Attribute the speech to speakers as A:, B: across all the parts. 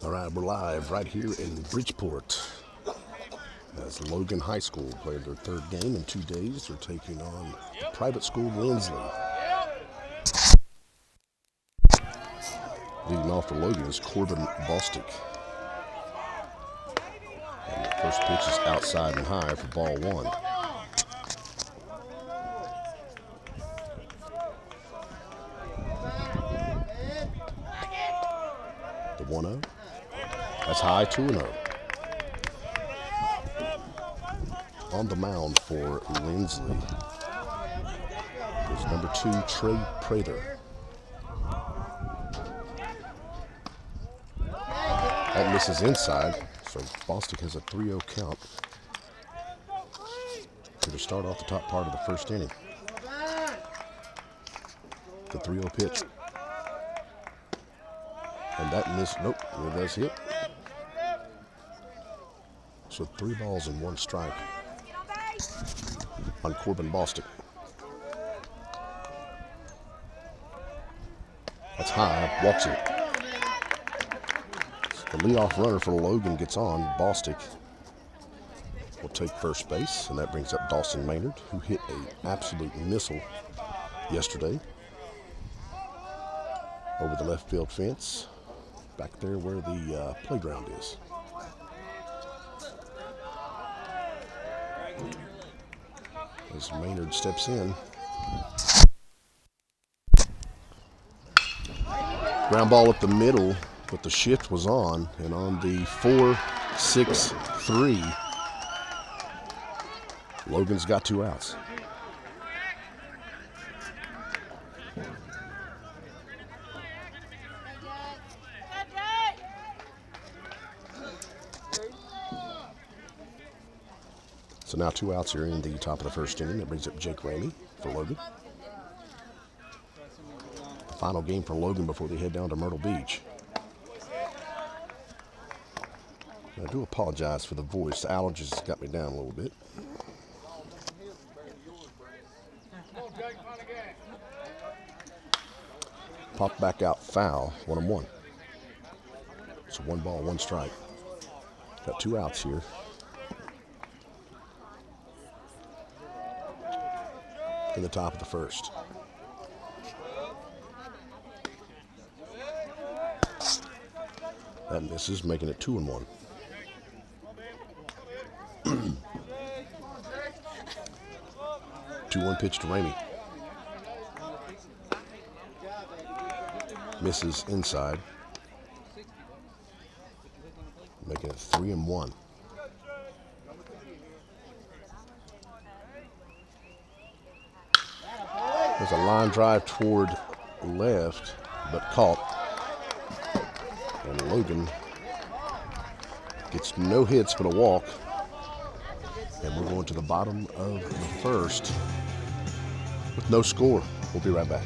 A: All right, we're live right here in Bridgeport as Logan High School played their third game in 2 days. They're taking on the private school Lindsley. Leading off for Logan is Corbin Bostic. And the first pitch is outside and high for ball one. The 1-0. That's high, 2-0. On the mound for Lindsley is number 2, Trey Prather. That misses inside, so Bostic has a 3-0 count to start off the top part of the first inning. The 3-0 pitch. And that missed, nope, it does hit. So 3 balls and 1 strike on Corbin Bostic. That's high, walks it. The leadoff runner for Logan gets on. Bostic will take first base, and that brings up Dawson Maynard, who hit an absolute missile yesterday over the left field fence, back there where the playground is. As Maynard steps in. Ground ball up the middle, but the shift was on, and on the 4-6-3, Logan's got 2 outs. So now 2 outs here in the top of the first inning. That brings up Jake Ramey for Logan. The final game for Logan before they head down to Myrtle Beach. I do apologize for the voice. The allergies got me down a little bit. Popped back out foul, 1-1. So 1 ball, 1 strike. Got 2 outs here. In the top of the first. That misses, making it 2-1. 2-1 pitch to Ramey. Misses inside. Making it 3-1. There's a line drive toward left, but caught. And Logan gets no hits but a walk. And we're going to the bottom of the first with no score. We'll be right back.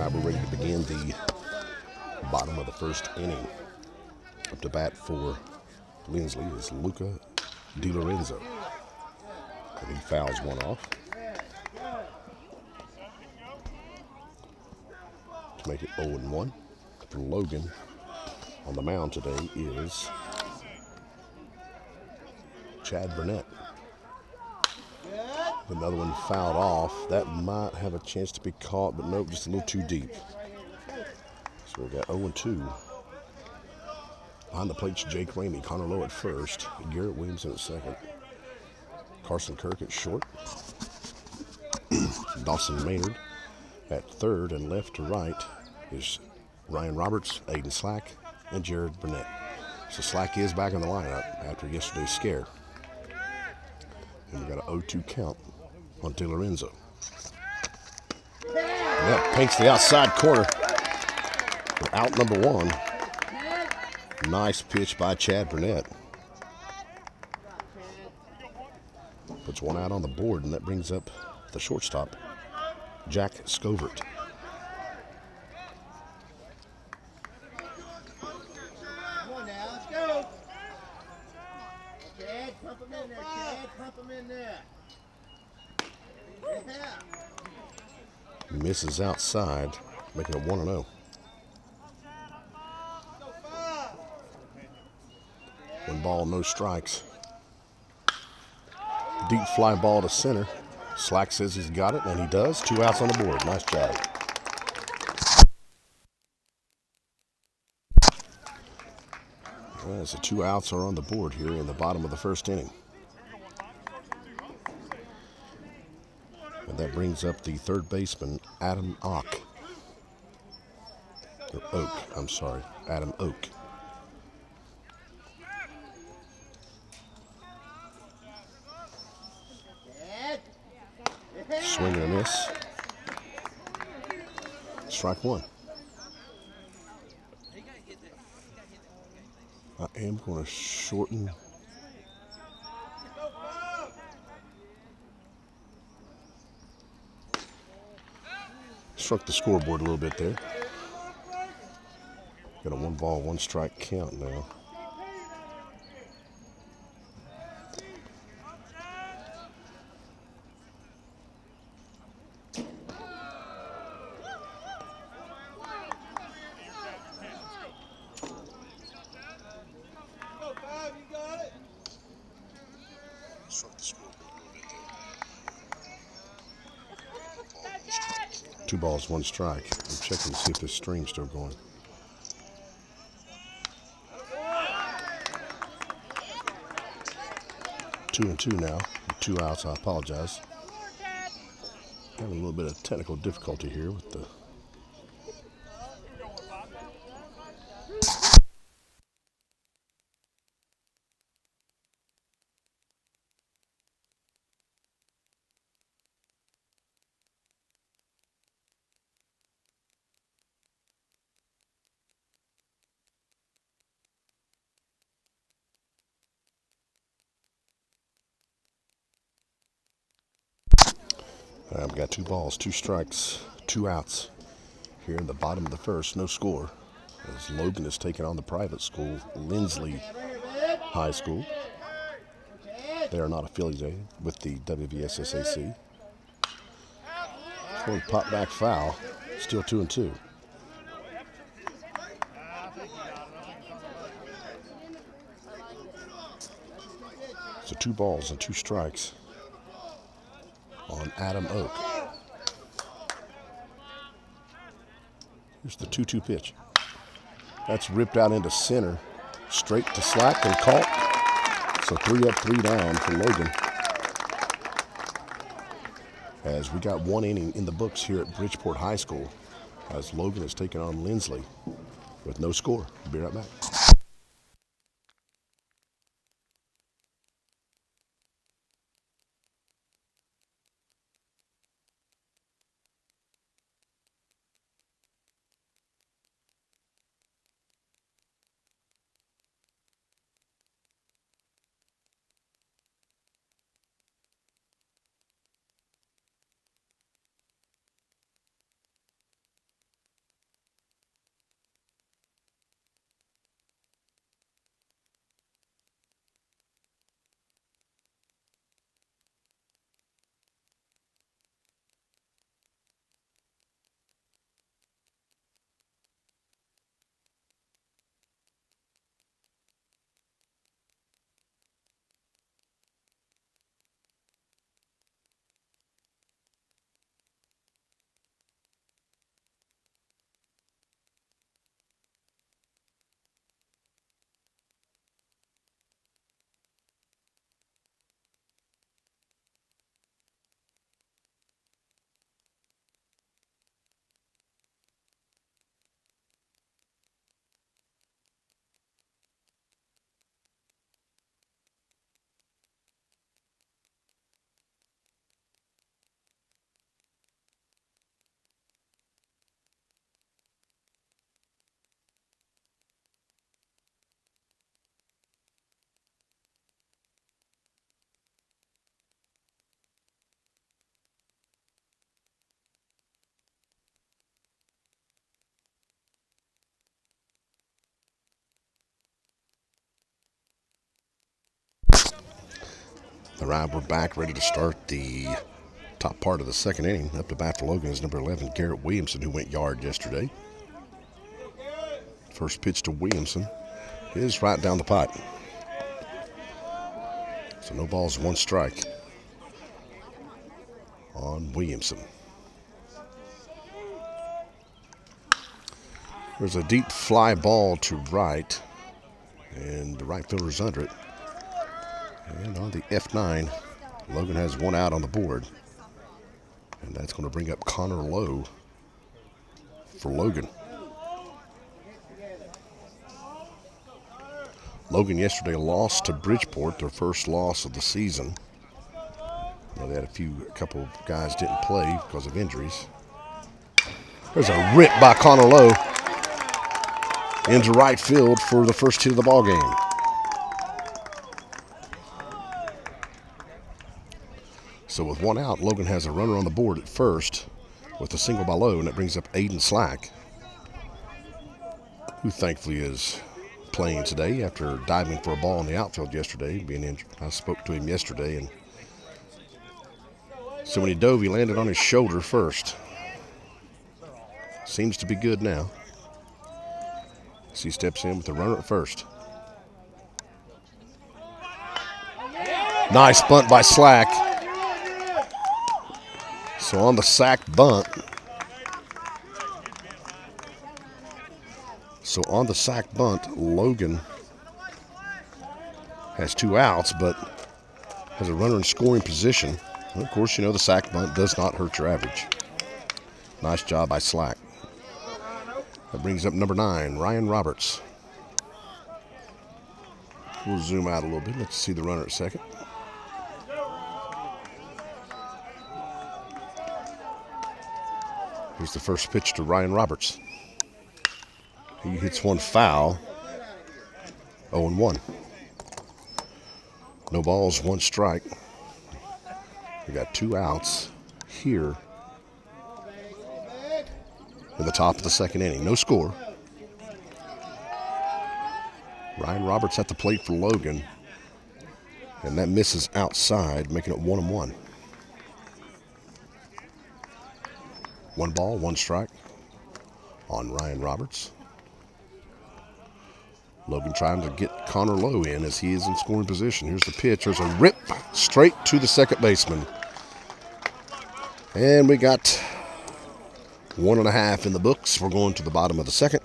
A: right, we're ready to begin the bottom of the first inning. Up to bat for Lindsley is Luca Di Lorenzo. And he fouls one off. To make it 0-1. For Logan, on the mound today is Chad Burnett. Another one fouled off. That might have a chance to be caught, but nope, just a little too deep. So we got 0-2. Behind the plate's Jake Ramey, Connor Lowe at first, Garrett Williamson at second, Carson Kirk at short, Dawson Maynard at third, and left to right is Ryan Roberts, Aiden Slack, and Jared Burnett. So Slack is back in the lineup after yesterday's scare. And we got an 0-2 count on Di Lorenzo. And that paints the outside corner for out number one. Nice pitch by Chad Burnett. Puts one out on the board, and that brings up the shortstop, Jack Scovert.
B: Come on now, let's go. Chad, pump him in there, Chad, pump him in there. Yeah.
A: Misses outside, making it 1-0. One ball, no strikes. Deep fly ball to center. Slack says he's got it, and he does. 2 outs on the board. Nice job. So 2 outs are on the board here in the bottom of the first inning. And that brings up the third baseman, Adam Oak. Or Oak, I'm sorry. Adam Oak. Swing and a miss. Strike one. I am going to shorten. Struck the scoreboard a little bit there. Got a 1-ball, 1-strike count now. Two balls, 1 strike. I'm checking to see if this stream's still going. Two and 2 now. 2 outs, I apologize. Having a little bit of technical difficulty here with the... I've got 2 balls, 2 strikes, 2 outs here in the bottom of the first. No score as Logan is taking on the private school, Lindsley High School. They are not affiliated with the WVSSAC. One pop back foul, still 2 and 2. So 2 balls and 2 strikes on Adam Oak. Here's the 2-2 pitch. That's ripped out into center, straight to Slack and caught. So 3 up, 3 down for Logan. As we got 1 inning in the books here at Bridgeport High School, as Logan is taking on Lindsley with no score. We'll be right back. All right, we're back ready to start the top part of the second inning. Up to bat for Logan is number 11, Garrett Williamson, who went yard yesterday. First pitch to Williamson is right down the pipe. So no balls, one strike on Williamson. There's a deep fly ball to right, and the right fielder's under it. And on the F9, Logan has one out on the board. And that's going to bring up Connor Lowe for Logan. Logan yesterday lost to Bridgeport, their first loss of the season. They had a couple of guys didn't play because of injuries. There's a rip by Connor Lowe into right field for the first hit of the ball game. So with one out, Logan has a runner on the board at first with a single by Lowe, and it brings up Aiden Slack, who thankfully is playing today after diving for a ball in the outfield yesterday, being injured. I spoke to him yesterday, and so when he dove, he landed on his shoulder first. Seems to be good now. So he steps in with the runner at first. Nice bunt by Slack. So on the sack bunt. Logan has two outs, but has a runner in scoring position. And of course, you know the sack bunt does not hurt your average. Nice job by Slack. That brings up number 9, Ryan Roberts. We'll zoom out a little bit. Let's see the runner at second. Here's the first pitch to Ryan Roberts. He hits one foul. 0-1. No balls, one strike. We got two outs here in the top of the second inning. No score. Ryan Roberts at the plate for Logan. And that misses outside, making it 1-1. One ball, one strike on Ryan Roberts. Logan trying to get Connor Lowe in as he is in scoring position. Here's the pitch. There's a rip straight to the second baseman. And we got 1.5 in the books. We're going to the bottom of the second.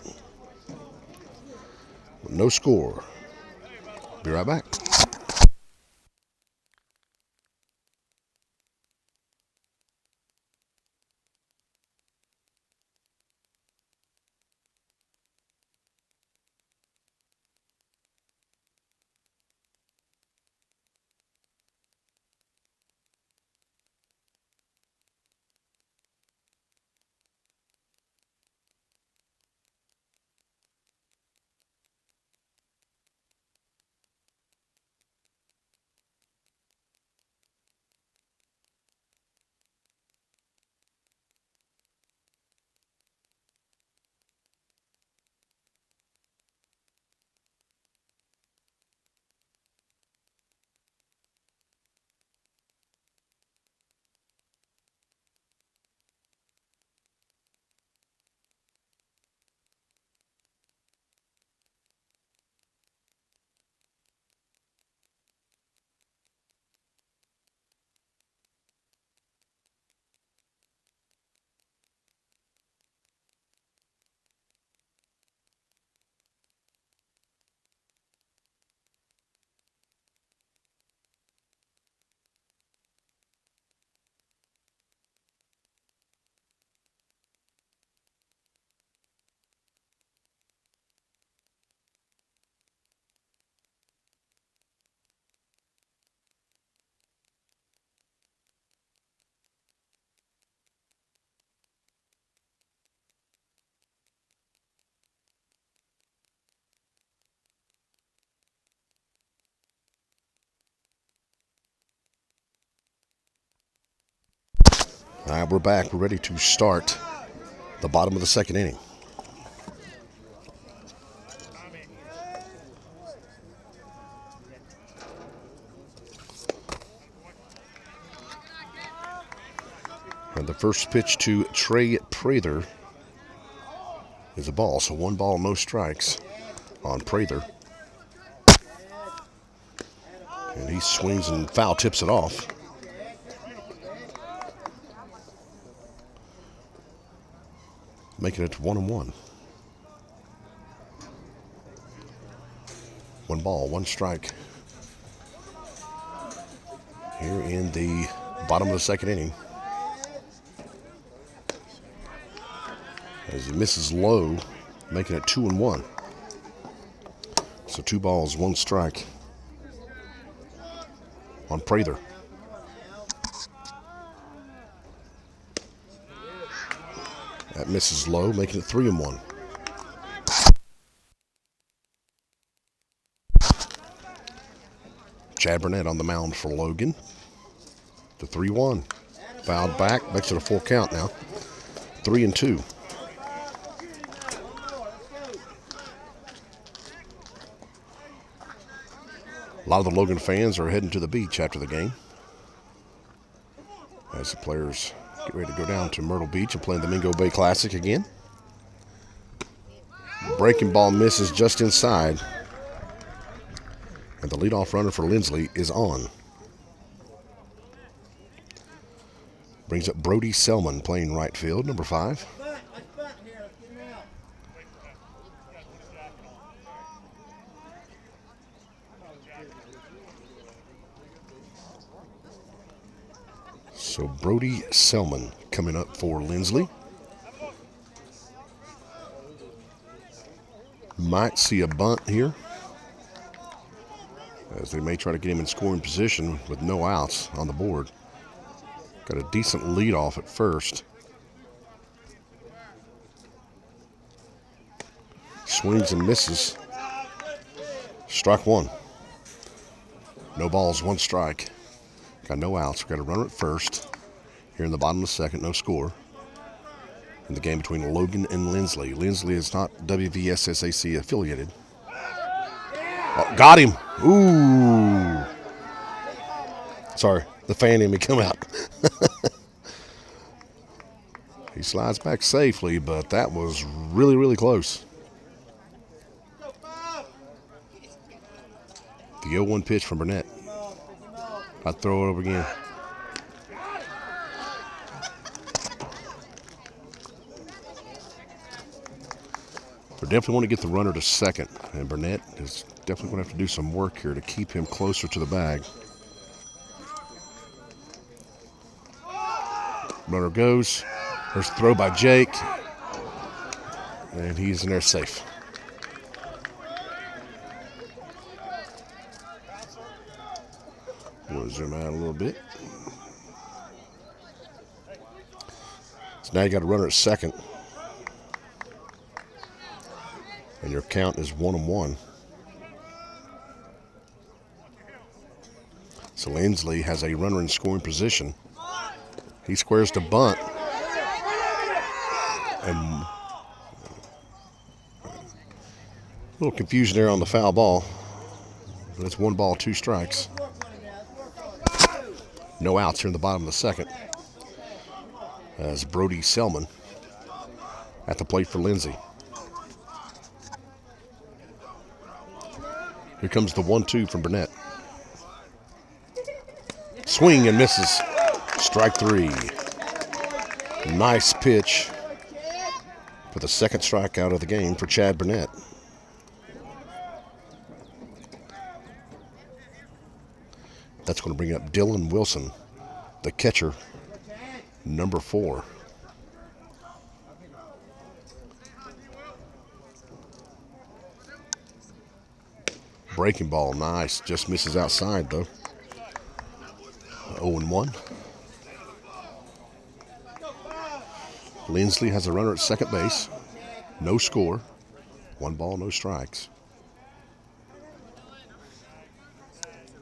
A: No score. Be right back. All right, we're back. We're ready to start the bottom of the second inning. And the first pitch to Trey Prather is a ball. So 1 ball, no strikes on Prather. And he swings and foul tips it off. Making it 1-1. 1 ball, 1 strike. Here in the bottom of the second inning. As he misses low, making it 2-1. So 2 balls, 1 strike on Prather. That misses low, making it 3-1. Chad Burnett on the mound for Logan. The 3-1. Fouled back, makes it a full count now. 3-2. A lot of the Logan fans are heading to the beach after the game, as the players get ready to go down to Myrtle Beach and play in the Mingo Bay Classic again. Breaking ball misses just inside. And the leadoff runner for Lindsley is on. Brings up Brody Selman playing right field, number 5. So Brody Selman coming up for Lindsley. Might see a bunt here, as they may try to get him in scoring position with no outs on the board. Got a decent lead off at first. Swings and misses. Strike 1. No balls, 1 strike. Got no outs. We've got a runner at first. Here in the bottom of the second, no score. In the game between Logan and Lindsley. Lindsley is not WVSSAC affiliated. Oh, got him. Ooh. Sorry, the fan in me come out. He slides back safely, but that was really, really close. The 0-1 pitch from Burnett. I'd throw it over again. We definitely want to get the runner to second, and Burnett is definitely going to have to do some work here to keep him closer to the bag. Runner goes. There's a throw by Jake, and he's in there safe. We'll zoom out a little bit. So now you got a runner at second. And your count is 1-1. So Lindsley has a runner in scoring position. He squares to bunt. And a little confusion there on the foul ball. But it's 1 ball, 2 strikes. No outs here in the bottom of the second. As Brody Selman at the plate for Lindsay. Here comes the 1-2 from Burnett. Swing and misses. Strike 3. Nice pitch for the second strikeout of the game for Chad Burnett. That's going to bring up Dylan Wilson, the catcher, number 4. Breaking ball, nice. Just misses outside, though. 0-1. Lindsley has a runner at second base. No score. 1 ball, no strikes.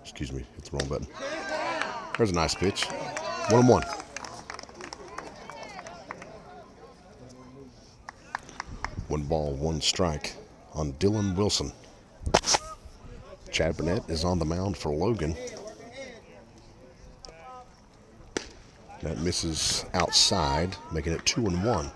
A: Excuse me, hit the wrong button. There's a nice pitch. 1-1. One ball, 1 strike on Dylan Wilson. Chad Burnett is on the mound for Logan. That misses outside, making it 2-1.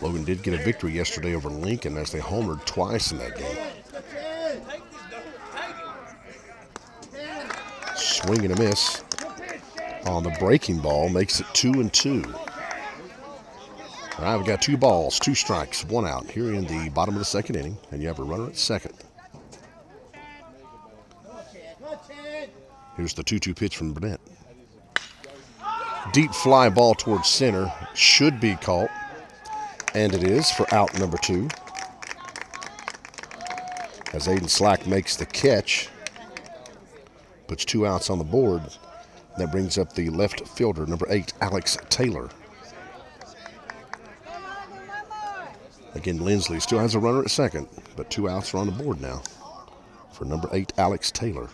A: Logan did get a victory yesterday over Lincoln as they homered twice in that game. Swing and a miss on the breaking ball makes it 2-2. All right, we've got 2 balls, 2 strikes, 1 out here in the bottom of the second inning, and you have a runner at second. Here's the 2-2 pitch from Burnett. Deep fly ball towards center, should be caught, and it is for out number 2. As Aiden Slack makes the catch, puts 2 outs on the board. That brings up the left fielder, number 8, Alex Taylor. Again, Lindsley still has a runner at second, but 2 outs are on the board now for number 8, Alex Taylor.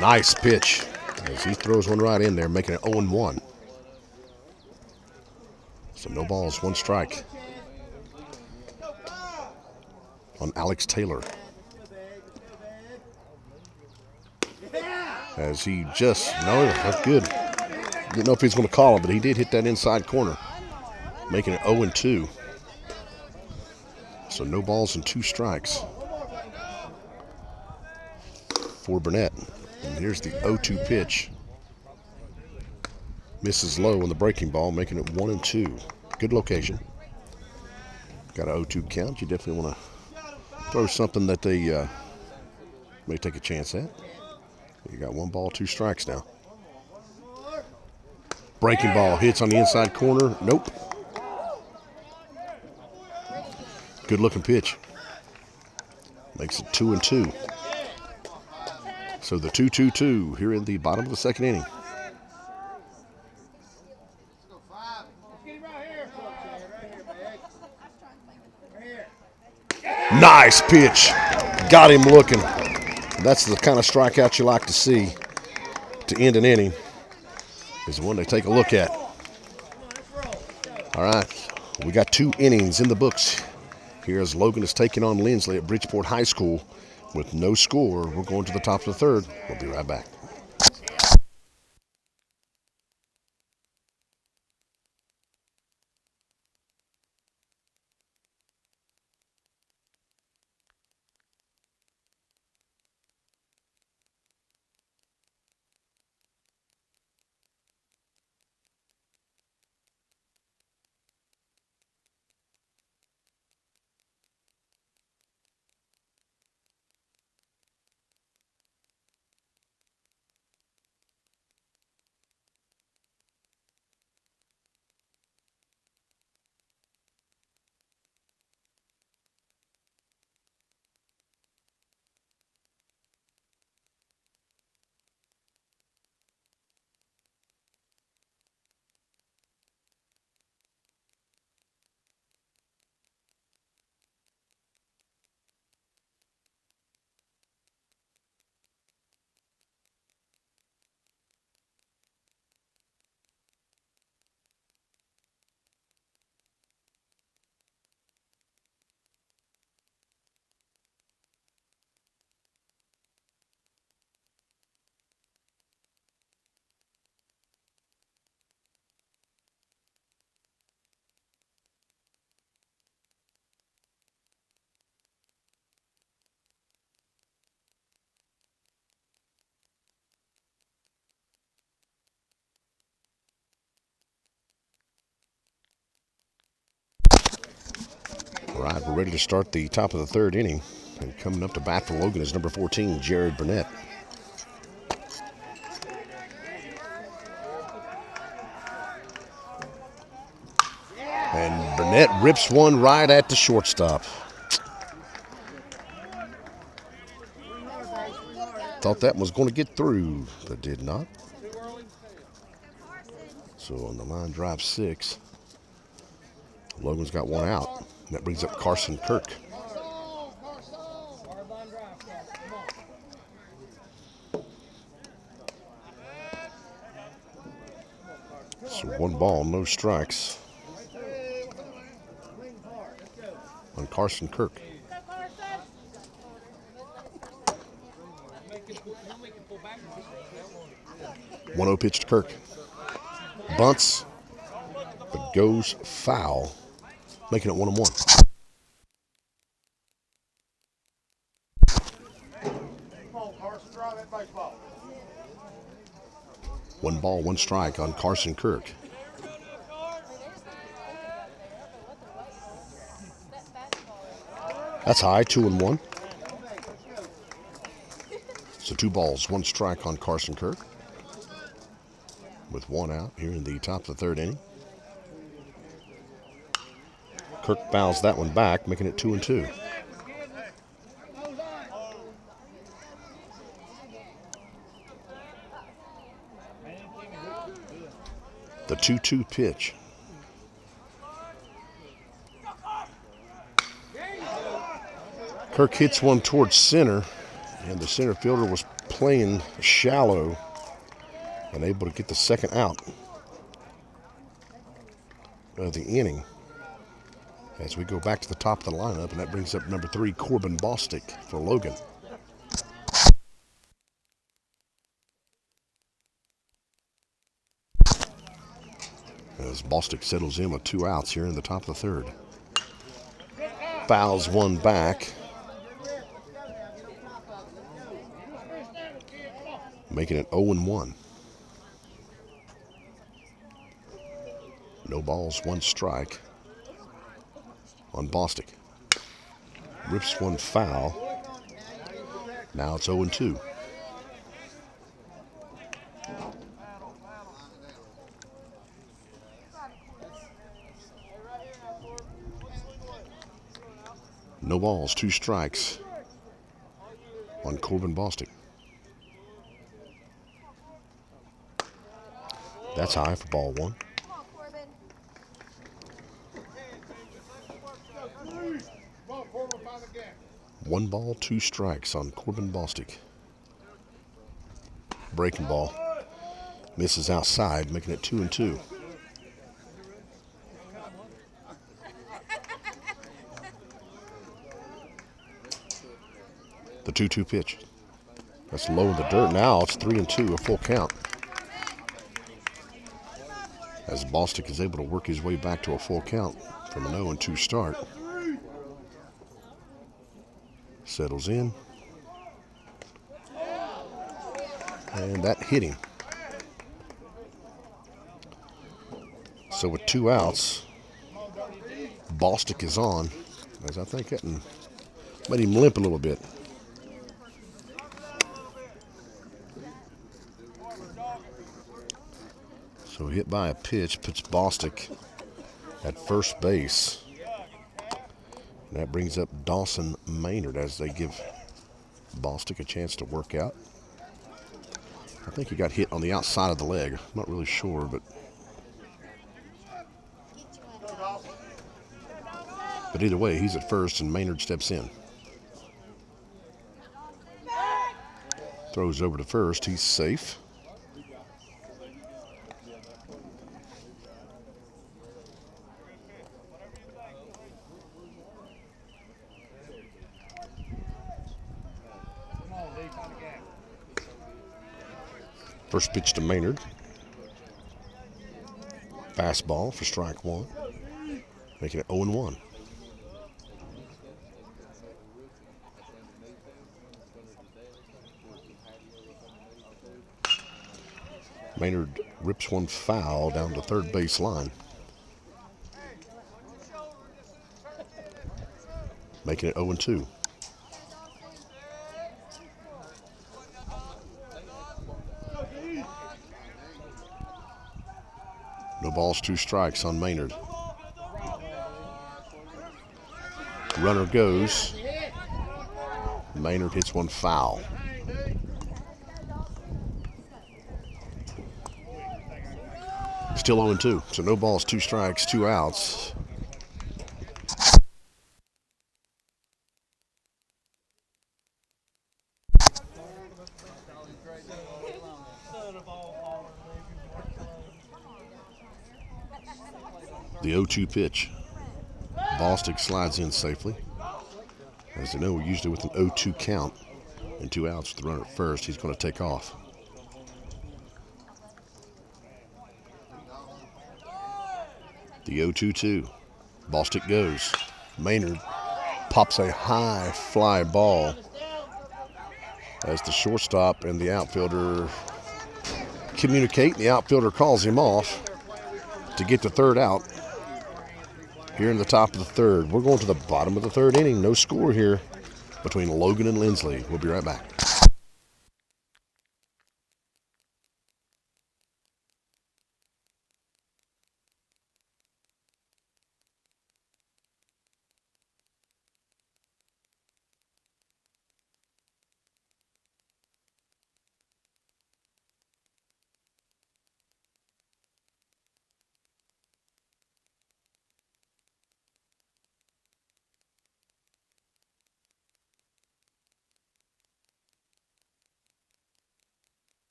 A: Nice pitch as he throws one right in there, making it 0-1. So no balls, 1 strike on Alex Taylor. As he just, no, that's good. Didn't know if he was going to call it, but he did hit that inside corner, making it 0-2. So no balls and 2 strikes for Burnett. And here's the 0-2 pitch. Misses low on the breaking ball, making it 1-2. Good location. Got an 0-2 count. You definitely want to throw something that they may take a chance at. You got 1 ball, 2 strikes now. Breaking ball hits on the inside corner. Nope. Good looking pitch. Makes it 2-2. So the 2-2-2 here in the bottom of the second inning. Nice pitch. Got him looking. That's the kind of strikeout you like to see to end an inning. Is the one they take a look at. All right. We got 2 innings in the books here as Logan is taking on Lindsley at Bridgeport High School with no score. We're going to the top of the third. We'll be right back. All right, we're ready to start the top of the third inning. And coming up to bat for Logan is number 14, Jared Burnett. And Burnett rips one right at the shortstop. Thought that was going to get through, but did not. So on the line drive 6, Logan's got 1 out. That brings up Carson Kirk. One ball, no strikes on Carson Kirk. 1-0 pitch to Kirk. Bunts, but goes foul, making it 1-1. One ball, one strike on Carson Kirk. That's high, 2-1. So 2 balls, 1 strike on Carson Kirk, with 1 out here in the top of the 3rd inning. Kirk fouls that one back, making it 2-2. The 2-2 pitch. Kirk hits one towards center, and the center fielder was playing shallow and able to get the 2nd out of the inning. As we go back to the top of the lineup, and that brings up number 3, Corbin Bostic for Logan. As Bostic settles in with 2 outs here in the top of the 3rd. Fouls one back, making it 0-1. No balls, 1 strike on Bostic. Rips one foul. Now it's 0-2. No balls, 2 strikes on Corbin Bostic. That's high for ball 1. One ball, 2 strikes on Corbin Bostic. Breaking ball. Misses outside, making it 2-2. The 2-2 pitch. That's low in the dirt. Now it's 3-2, a full count. As Bostic is able to work his way back to a full count from an 0-2 start. Settles in. And that hit him. So with 2 outs, Bostic is on, as I think that made him limp a little bit. So hit by a pitch puts Bostic at first base. And that brings up Dawson Maynard as they give Bostic a chance to work out. I think he got hit on the outside of the leg. I'm not really sure, but either way, he's at first and Maynard steps in. Throws over to first. He's safe. First pitch to Maynard. Fastball for strike 1. Making it 0-1. Maynard rips one foul down the 3rd base line. Making it 0-2. No balls, 2 strikes on Maynard. Runner goes. Maynard hits one foul. Still 0-2. So no balls, 2 strikes, 2 outs. The 0-2 pitch. Bostic slides in safely. As you know, usually with an 0-2 count and 2 outs with the runner at first, he's going to take off. The 0-2-2. Bostic goes. Maynard pops a high fly ball as the shortstop and the outfielder communicate. The outfielder calls him off to get the third out here in the top of the third. We're going to the bottom of the third inning. No score here between Logan and Lindsley. We'll be right back.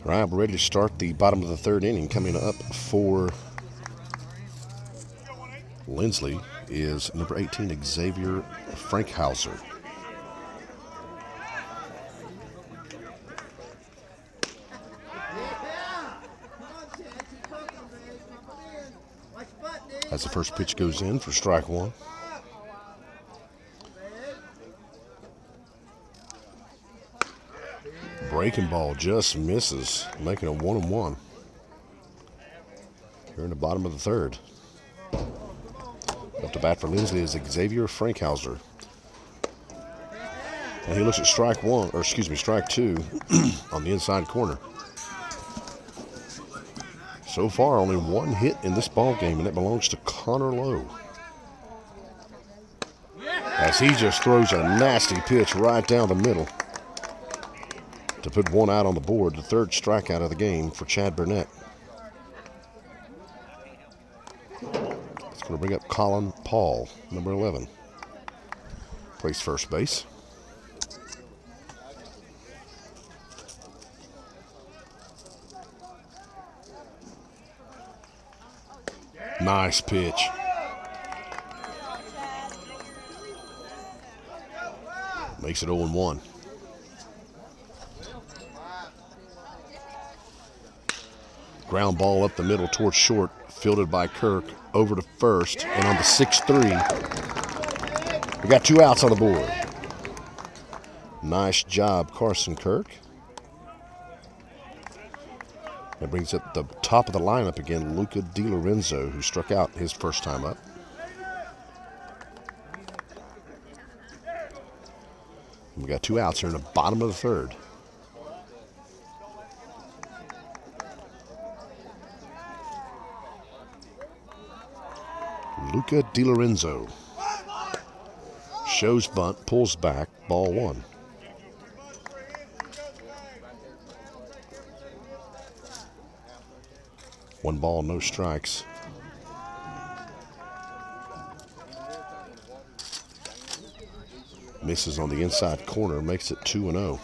A: All right, we're ready to start the bottom of the third inning. Coming up for Lindsley is number 18, Xavier Frankhauser. As the first pitch goes in for strike one. Breaking ball just misses, making a 1-1. Here in the bottom of the third. Up to bat for Lindsley is Xavier Frankhauser. And he looks at strike two on the inside corner. So far, only one hit in this ball game, and it belongs to Connor Lowe. As he just throws a nasty pitch right down the middle to put one out on the board, the third strikeout of the game for Chad Burnett. It's going to bring up Colin Paul, number 11. Plays first base. Nice pitch. Makes it 0-1. Ground ball up the middle towards short, fielded by Kirk, over to first, and on the 6-3, we got 2 outs on the board. Nice job, Carson Kirk. That brings up the top of the lineup again, Luca DiLorenzo, who struck out his first time up. We got 2 outs here in the bottom of the third. Luca DiLorenzo shows bunt, pulls back, ball 1. One ball, no strikes. Misses on the inside corner, makes it 2-0.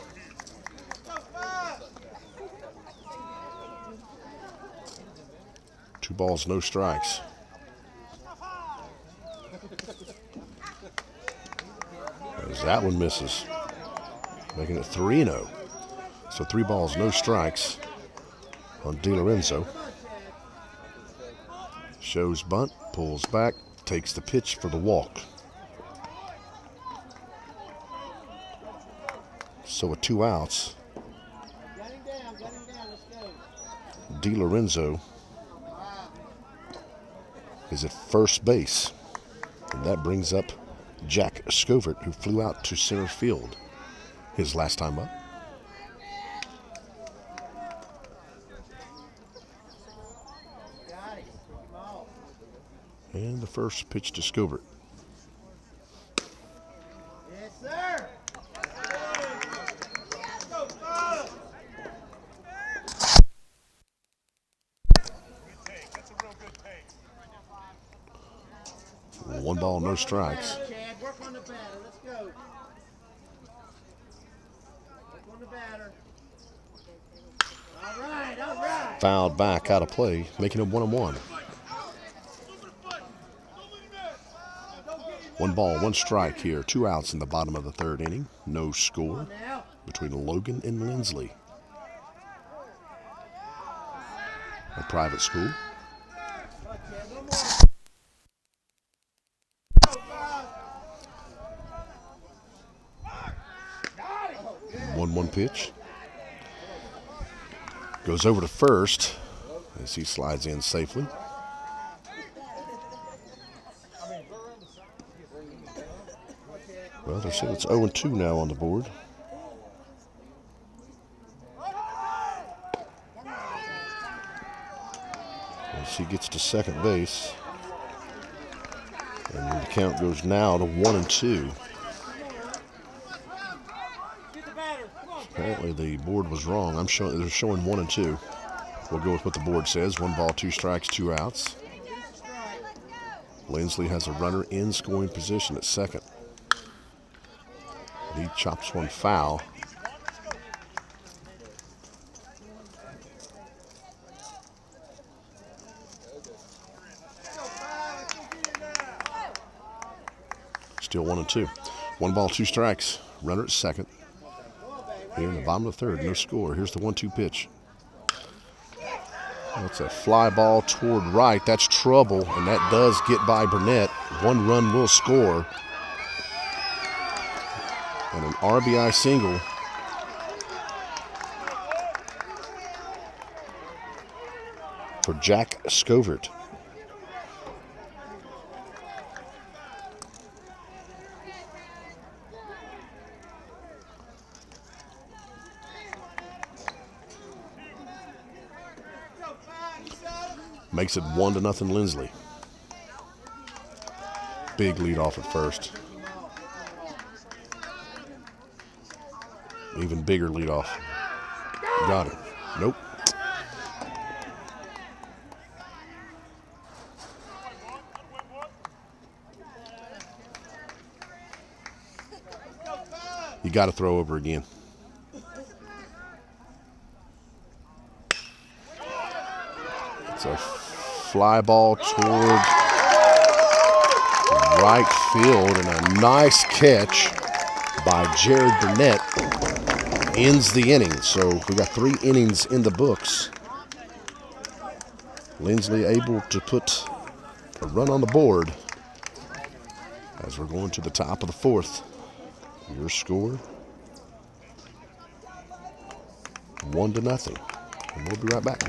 A: 2 balls, no strikes. As that one misses, making it 3-0. So 3 balls, no strikes on DiLorenzo. Shows bunt, pulls back, takes the pitch for the walk. So with 2 outs, DiLorenzo is at first base. And that brings up Jack Scovert, who flew out to center field his last time up. And the first pitch to Scovert.
B: Yes, sir.
A: 1 ball, no strikes.
B: Chad, work on the batter. Let's go. Work on the batter. All right, all right.
A: Fouled back out of play, making it 1-1. 1 ball, 1 strike here. 2 outs in the bottom of the 3rd inning. No score between Logan and Lindsley. A private school. 1-1 pitch. Goes over to first as he slides in safely. Well, they said it's 0-2 now on the board. As he gets to second base. And the count goes now to 1-2. Apparently the board was wrong. They're showing 1-2. We'll go with what the board says. 1 ball, 2 strikes, 2 outs. Lindsley has a runner in scoring position at second. He chops one foul. Still 1-2. 1 ball, 2 strikes. Runner at second. Here in the bottom of the 3rd, no score. Here's the 1-2 pitch. That's a fly ball toward right. That's trouble, and that does get by Burnett. 1 run will score. And an RBI single for Jack Scovert. Makes it 1-0 Lindsley. Big lead off at first. Even bigger lead off. Got it. Nope. You got to throw over again. It's a fly ball towards right field, and a nice catch by Jared Burnett ends the inning. So we got 3 innings in the books. Lindsley able to put a run on the board as we're going to the top of the 4th. Your score, 1-0. And we'll be right back.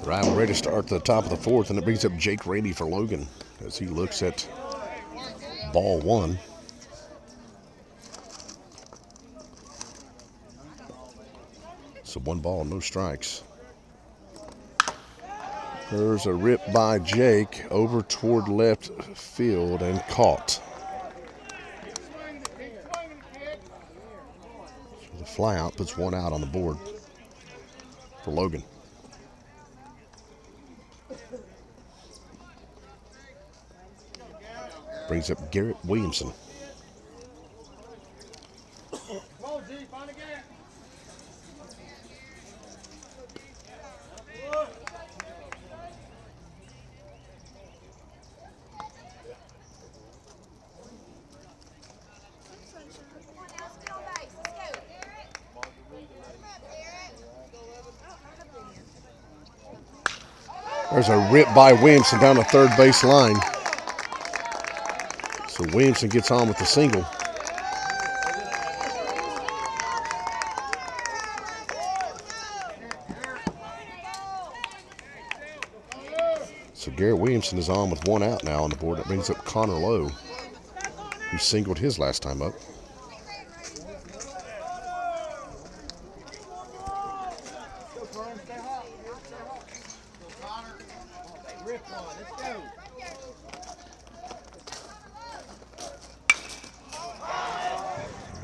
A: Right, we're ready to start the top of the fourth, and it brings up Jake Rady for Logan as he looks at ball one. So 1 ball, no strikes. There's a rip by Jake over toward left field and caught. So the fly out puts 1 out on the board for Logan. Brings up Garrett Williamson. There's a rip by Williamson down the third base line. So Williamson gets on with the single. So Garrett Williamson is on with 1 out now on the board. That brings up Connor Lowe, who singled his last time up.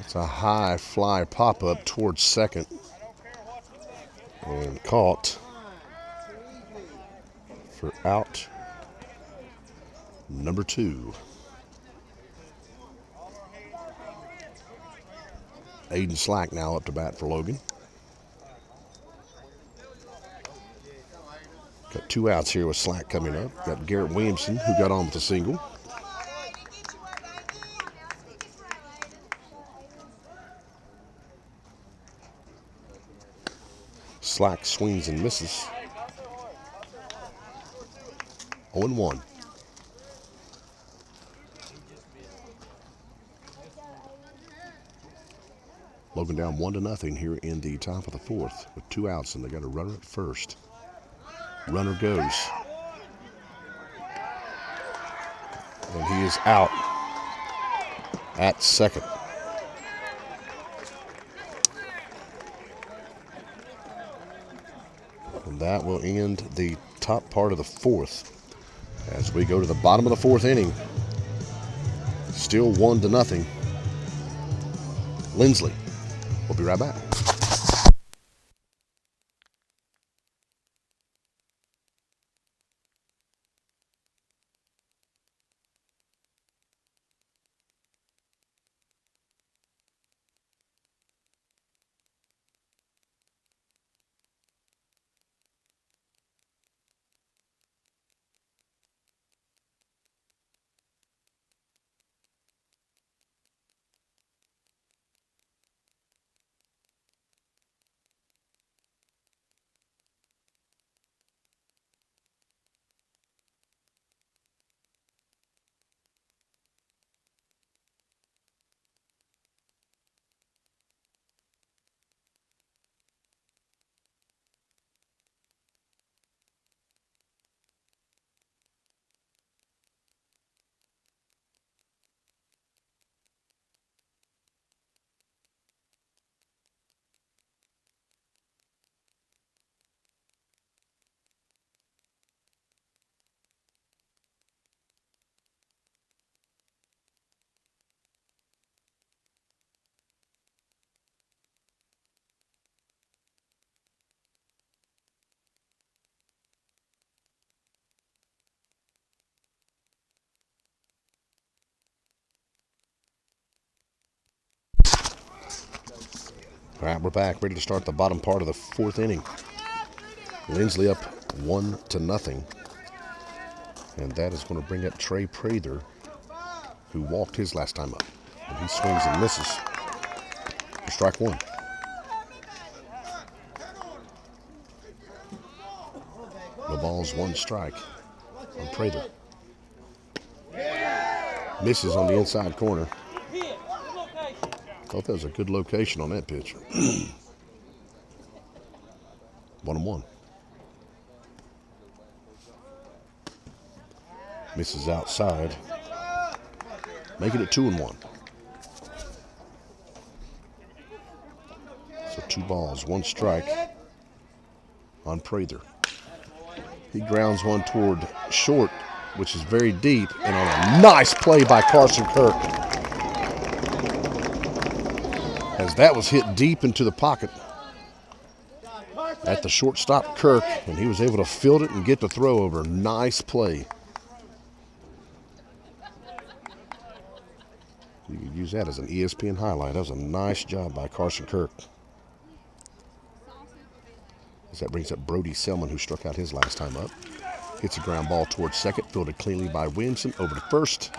A: It's a high fly pop-up towards second. And caught for out number 2. Aiden Slack now up to bat for Logan. Got 2 outs here with Slack coming up. Got Garrett Williamson, who got on with a single. Slack swings and misses. 0-1. Logan down 1-0 here in the top of the fourth with 2 outs, and they got a runner at first. Runner goes. And he is out at second. And that will end the top part of the fourth as we go to the bottom of the fourth inning. Still 1-0. Lindsley. We'll be right back. All right, we're back, ready to start the bottom part of the fourth inning. Lindsley up 1-0. And that is going to bring up Trey Prather, who walked his last time up. And he swings and misses for strike 1. No balls, 1 strike on Prather. Misses on the inside corner. Thought that was a good location on that pitch. 1-1. Misses outside, making it 2-1. So 2 balls, 1 strike on Prather. He grounds one toward short, which is very deep, and on a nice play by Carson Kirk, as that was hit deep into the pocket at the shortstop Kirk, and he was able to field it and get the throw over. Nice play. You could use that as an ESPN highlight. That was a nice job by Carson Kirk. As that brings up Brody Selman, who struck out his last time up. Hits a ground ball towards second, fielded cleanly by Williamson over to first,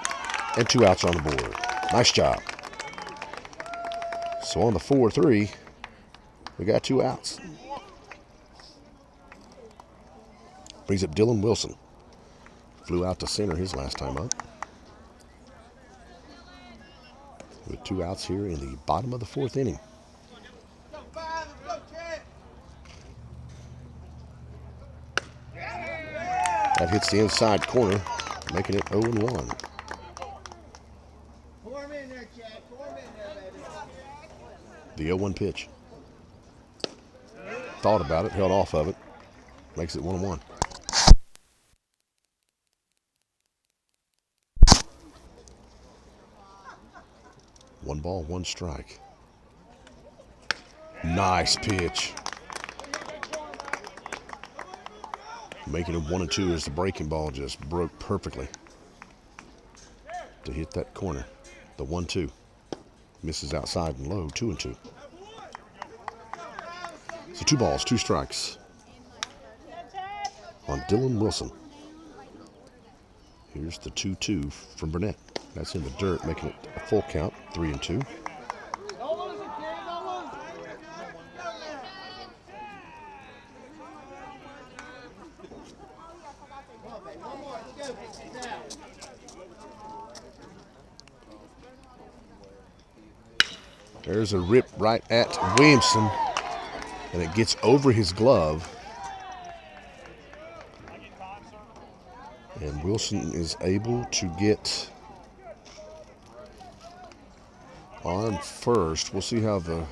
A: and 2 outs on the board. Nice job. So on the 4-3, we got 2 outs. Brings up Dylan Wilson. Flew out to center his last time up. With 2 outs here in the bottom of the 4th inning. That hits the inside corner, making it 0-1. The 0-1 pitch. Thought about it, held off of it. Makes it 1-1. One ball, 1 strike. Nice pitch. Making it 1-2 as the breaking ball just broke perfectly to hit that corner. The 1-2. Misses outside and low, 2-2. So 2 balls, 2 strikes on Dylan Wilson. Here's the 2-2 from Burnett. That's in the dirt, making it a full count, 3-2. There's a rip right at Williamson, and it gets over his glove. And Wilson is able to get on first. We'll see how the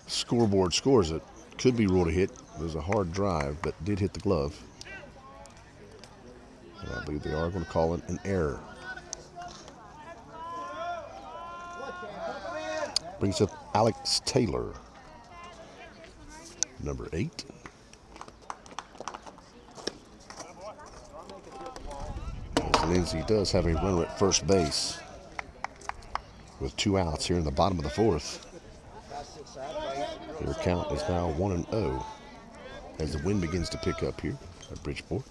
A: scoreboard scores it. Could be ruled a hit. It was a hard drive, but did hit the glove. And I believe they are going to call it an error. Brings up Alex Taylor, number 8. As Lindsay does have a runner at first base with 2 outs here in the bottom of the 4th. Their count is now 1-0 as the wind begins to pick up here at Bridgeport.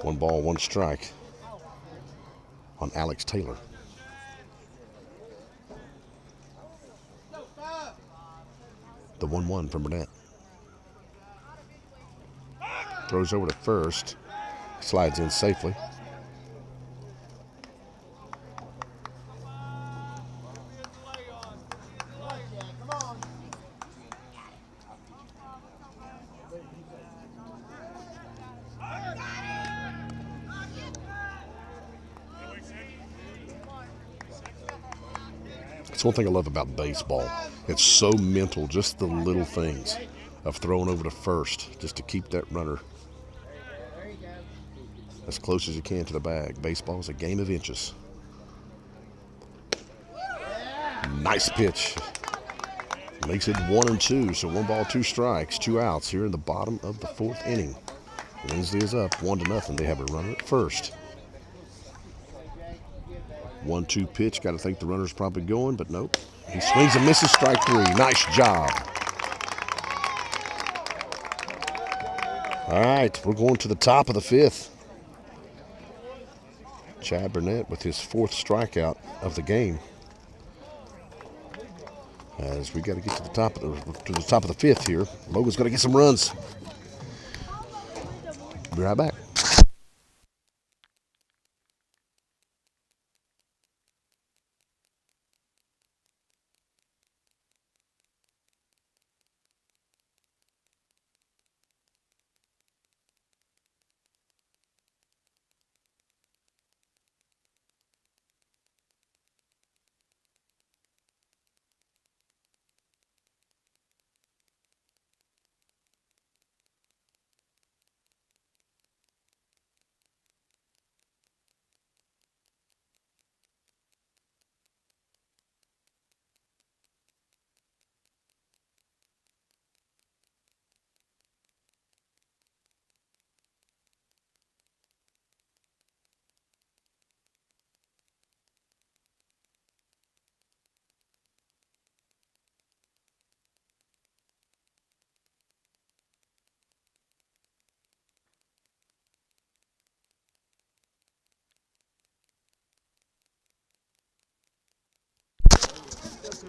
A: One ball, 1 strike on Alex Taylor. The 1-1 from Burnett. Throws over to first. Slides in safely. That's one thing I love about baseball. It's so mental, just the little things of throwing over to first just to keep that runner as close as you can to the bag. Baseball is a game of inches. Nice pitch. Makes it 1-2, so 1 ball, 2 strikes, 2 outs here in the bottom of the 4th inning. Wednesday is up 1-0. They have a runner at first. 1-2 pitch. Got to think the runner's probably going, but nope. He swings and misses, strike 3. Nice job. All right, we're going to the top of the 5th. Chad Burnett with his 4th strikeout of the game. As we got to get to the top of the 5th here. Logan's going to get some runs. Be right back.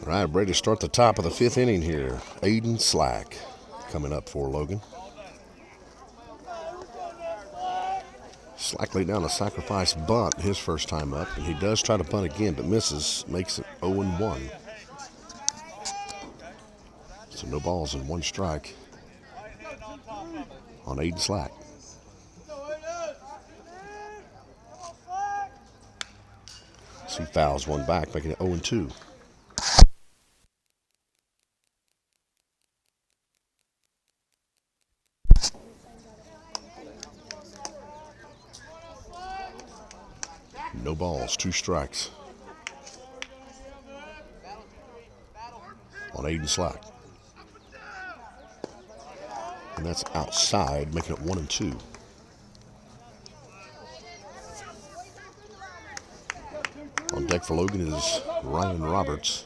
A: All right, ready to start the top of the 5th inning here. Aiden Slack coming up for Logan. Slack laid down a sacrifice bunt his first time up, and he does try to bunt again, but misses, makes it 0-1. So no balls and 1 strike on Aiden Slack. So he fouls 1 back, making it 0-2. No balls, 2 strikes on Aiden Slack. And that's outside, making it 1-2. On deck for Logan is Ryan Roberts.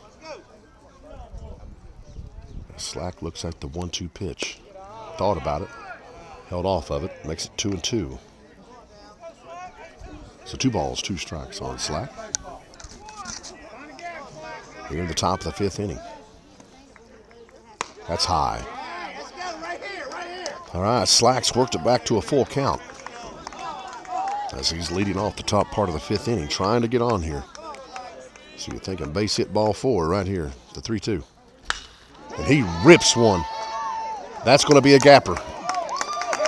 A: Slack looks at the 1-2 pitch. Thought about it, held off of it, makes it 2-2. So 2 balls, 2 strikes on Slack. Here in the top of the 5th inning. That's high. All right, Slack's worked it back to a full count as he's leading off the top part of the 5th inning, trying to get on here. So you're thinking base hit ball 4 right here, the 3-2. And he rips one. That's going to be a gapper.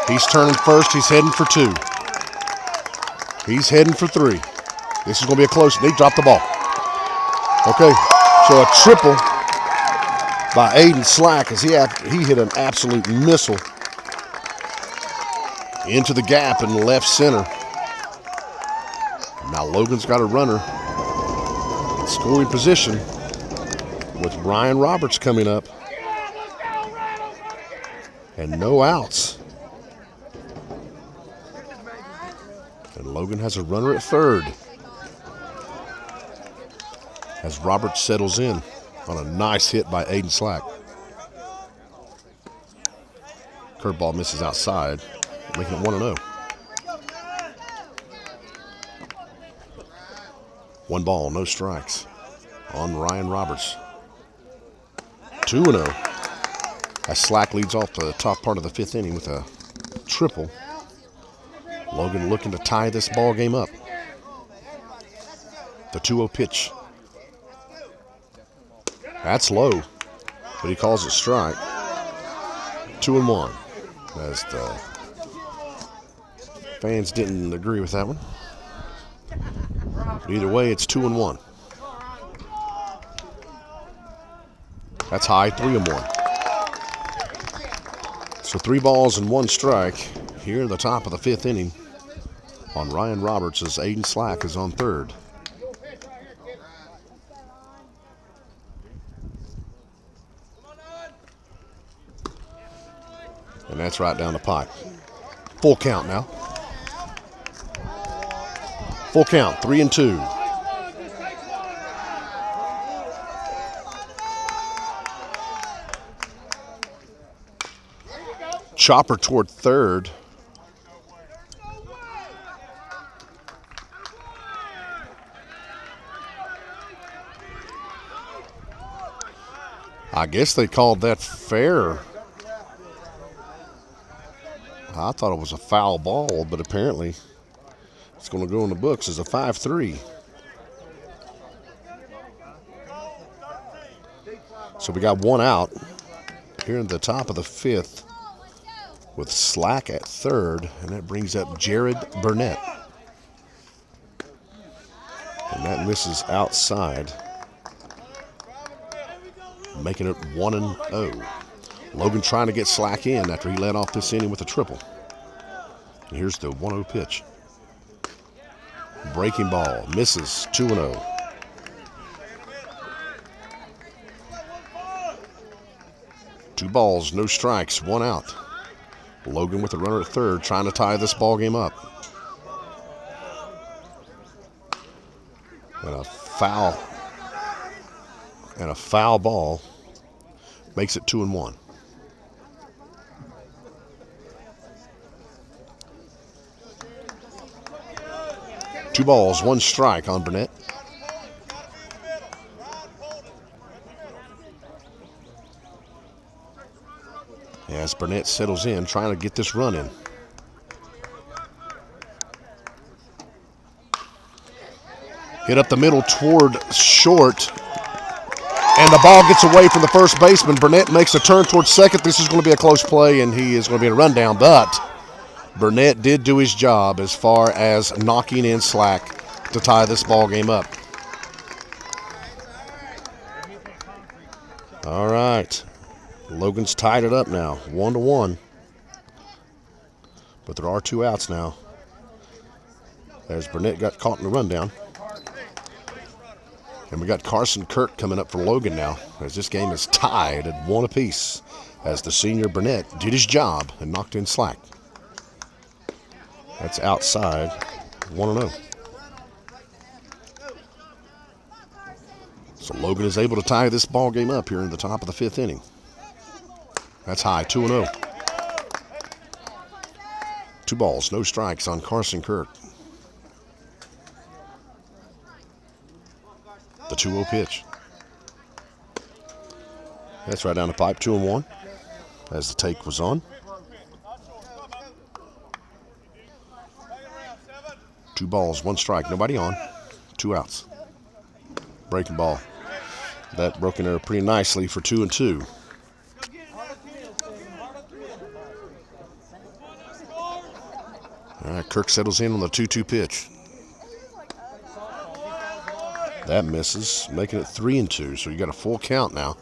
A: He's turning first. He's heading for 2. He's heading for 3. This is going to be a close. He dropped the ball. Okay, so a triple by Aiden Slack as he hit an absolute missile into the gap in left center. Now Logan's got a runner in scoring position with Ryan Roberts coming up. And no outs. And Logan has a runner at 3rd as Roberts settles in on a nice hit by Aiden Slack. Curveball misses outside, making it 1-0. 1 ball, no strikes on Ryan Roberts. 2-0. As Slack leads off the top part of the 5th inning with a triple. Logan looking to tie this ball game up. The 2-0 pitch. That's low, but he calls it strike. 2-1. As the fans didn't agree with that one. But either way, it's 2-1. That's high, 3-1. So 3 balls and 1 strike here in the top of the 5th inning on Ryan Roberts as Aiden Slack is on 3rd. And that's right down the pipe. Full count now. Full count, 3-2. Chopper toward 3rd. I guess they called that fair. I thought it was a foul ball, but apparently it's going to go in the books as a 5-3. So we got 1 out here in the top of the 5th with Slack at 3rd, and that brings up Jared Burnett. And that misses outside, making it 1-0. Logan trying to get Slack in after he led off this inning with a triple. And here's the 1-0 pitch. Breaking ball, misses, 2-0. Two balls, no strikes, 1 out. Logan with a runner at 3rd, trying to tie this ball game up. And a foul ball makes it 2-1. Two balls, 1 strike on Burnett. as Burnett settles in, trying to get this run in. Hit up the middle toward short, and the ball gets away from the first baseman. Burnett makes a turn towards second. This is going to be a close play, and he is going to be a rundown, but Burnett did do his job as far as knocking in Slack to tie this ball game up. All right. Logan's tied it up now, 1-1. But there are 2 outs now, as Burnett got caught in the rundown. And we got Carson Kirk coming up for Logan now, as this game is tied at 1 apiece, as the senior Burnett did his job and knocked in Slack. That's outside, 1-0. So Logan is able to tie this ball game up here in the top of the 5th inning. That's high, 2-0. 2 balls, no strikes on Carson Kirk. The 2-0 pitch. That's right down the pipe, 2-1, as the take was on. 2 balls, 1 strike, nobody on, 2 outs. Breaking ball. That broke in there pretty nicely for 2-2. All right, Kirk settles in on the 2-2 pitch. That misses, making it 3-2, so you got a full count now.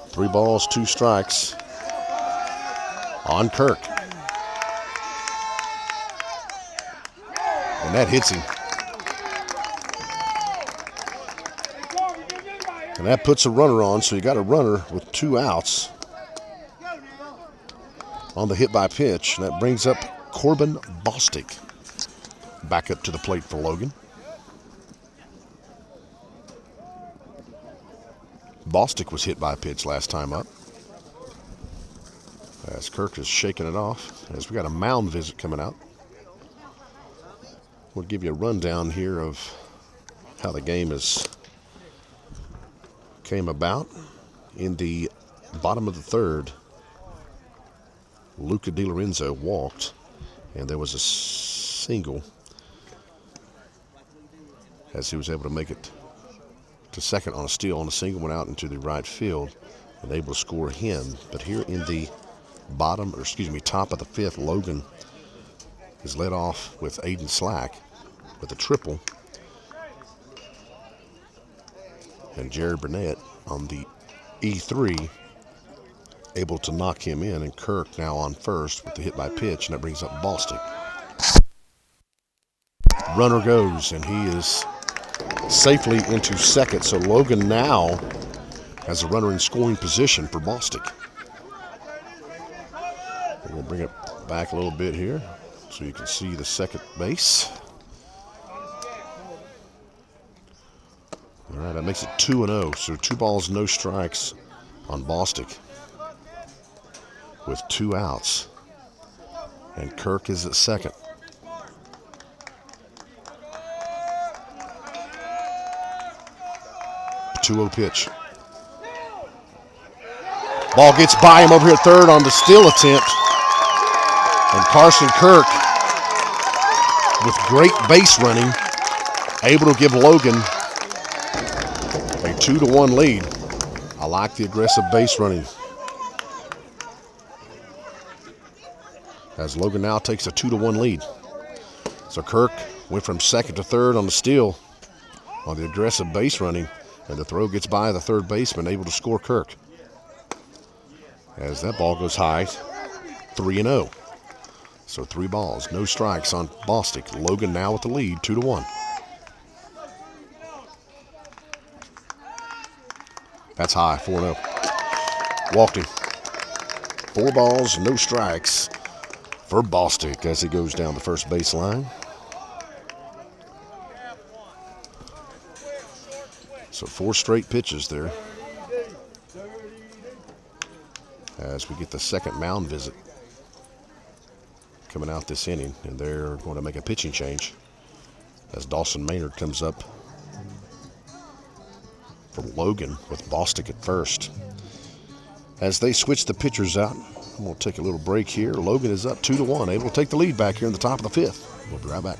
A: Three balls, 2 strikes on Kirk. And that hits him. And that puts a runner on, so you got a runner with 2 outs on the hit by pitch. And that brings up Corbin Bostic back up to the plate for Logan. Bostic was hit by a pitch last time up, as Kirk is shaking it off, as we got a mound visit coming out. We'll give you a rundown here of how the game came about. In the bottom of the 3rd, Luca DiLorenzo walked, and there was a single, as he was able to make it to second on a steal on a single, went out into the right field and able to score him. But here in the top of the 5th, Logan is led off with Aiden Slack with a triple, and Jared Burnett on the E3 able to knock him in, and Kirk now on first with the hit by pitch, and that brings up Bostic. Runner goes, and he is safely into second, so Logan now has a runner in scoring position for Bostic. We're going to bring it back a little bit here so you can see the second base. All right, that makes it 2-0, so 2 balls, no strikes on Bostic with 2 outs, and Kirk is at second. The 2-0 pitch. Ball gets by him over here at third on the steal attempt, and Carson Kirk, with great base running, able to give Logan a 2-1 lead. I like the aggressive base running, as Logan now takes a 2-1 lead. So Kirk went from second to third on the steal on the aggressive base running, and the throw gets by the third baseman, able to score Kirk. As that ball goes high, 3-0. So 3 balls, no strikes on Bostic. Logan now with the lead, 2-1. That's high, 4-0. Walked him. 4 balls, no strikes for Bostic as he goes down the first baseline. So 4 straight pitches there, as we get the second mound visit coming out this inning, and they're going to make a pitching change as Dawson Maynard comes up for Logan with Bostic at first. As they switch the pitchers out, we'll take a little break here. Logan is up 2-1, able to take the lead back here in the top of the 5th. We'll be right back.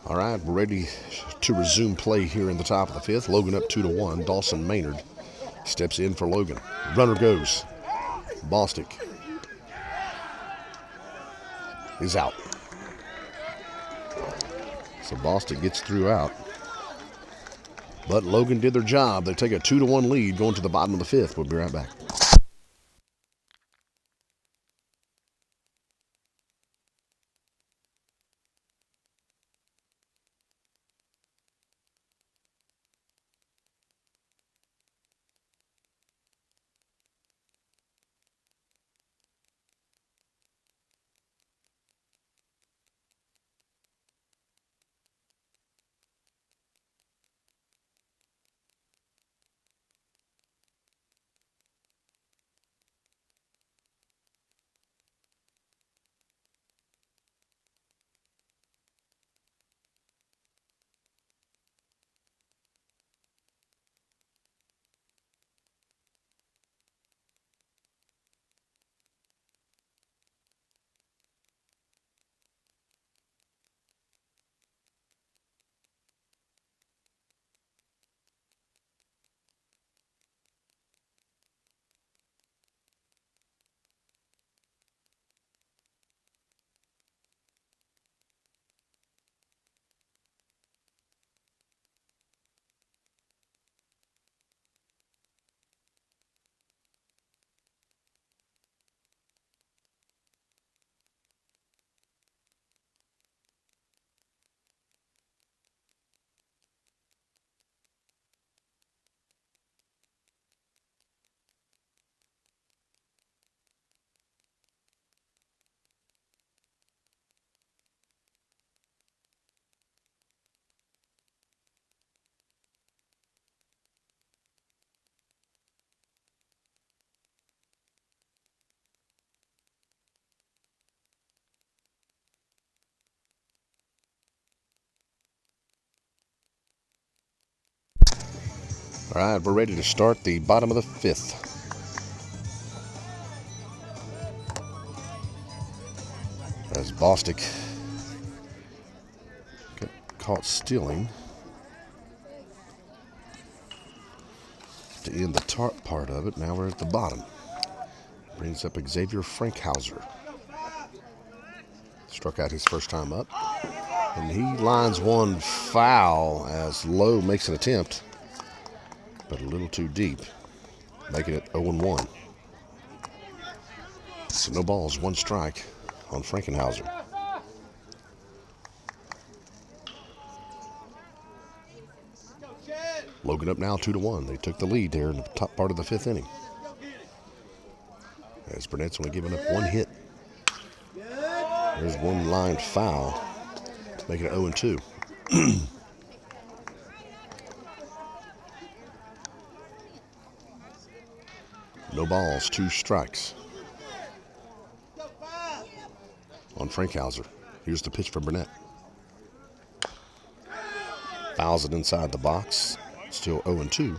A: All right, we're ready to resume play here in the top of the 5th. Logan up 2-1. Dawson Maynard steps in for Logan. Runner goes. Bostic is out. So Bostic gets through out. But Logan did their job. They take a 2-1 lead going to the bottom of the 5th. We'll be right back. All right, we're ready to start the bottom of the 5th. As Bostic got caught stealing to end the top part of it. Now we're at the bottom. Brings up Xavier Frankhauser. Struck out his first time up. And he lines one foul as Lowe makes an attempt, but a little too deep, making it 0-1. So no balls, one strike on Frankenhauser. Logan up now 2-1. They took the lead there in the top part of the 5th inning. as Burnett's only giving up one hit.
B: Good.
A: There's one line foul to make it 0-2. No balls, 2 strikes on Frankhauser. Here's the pitch for Burnett. Fouls it inside the box. Still 0-2.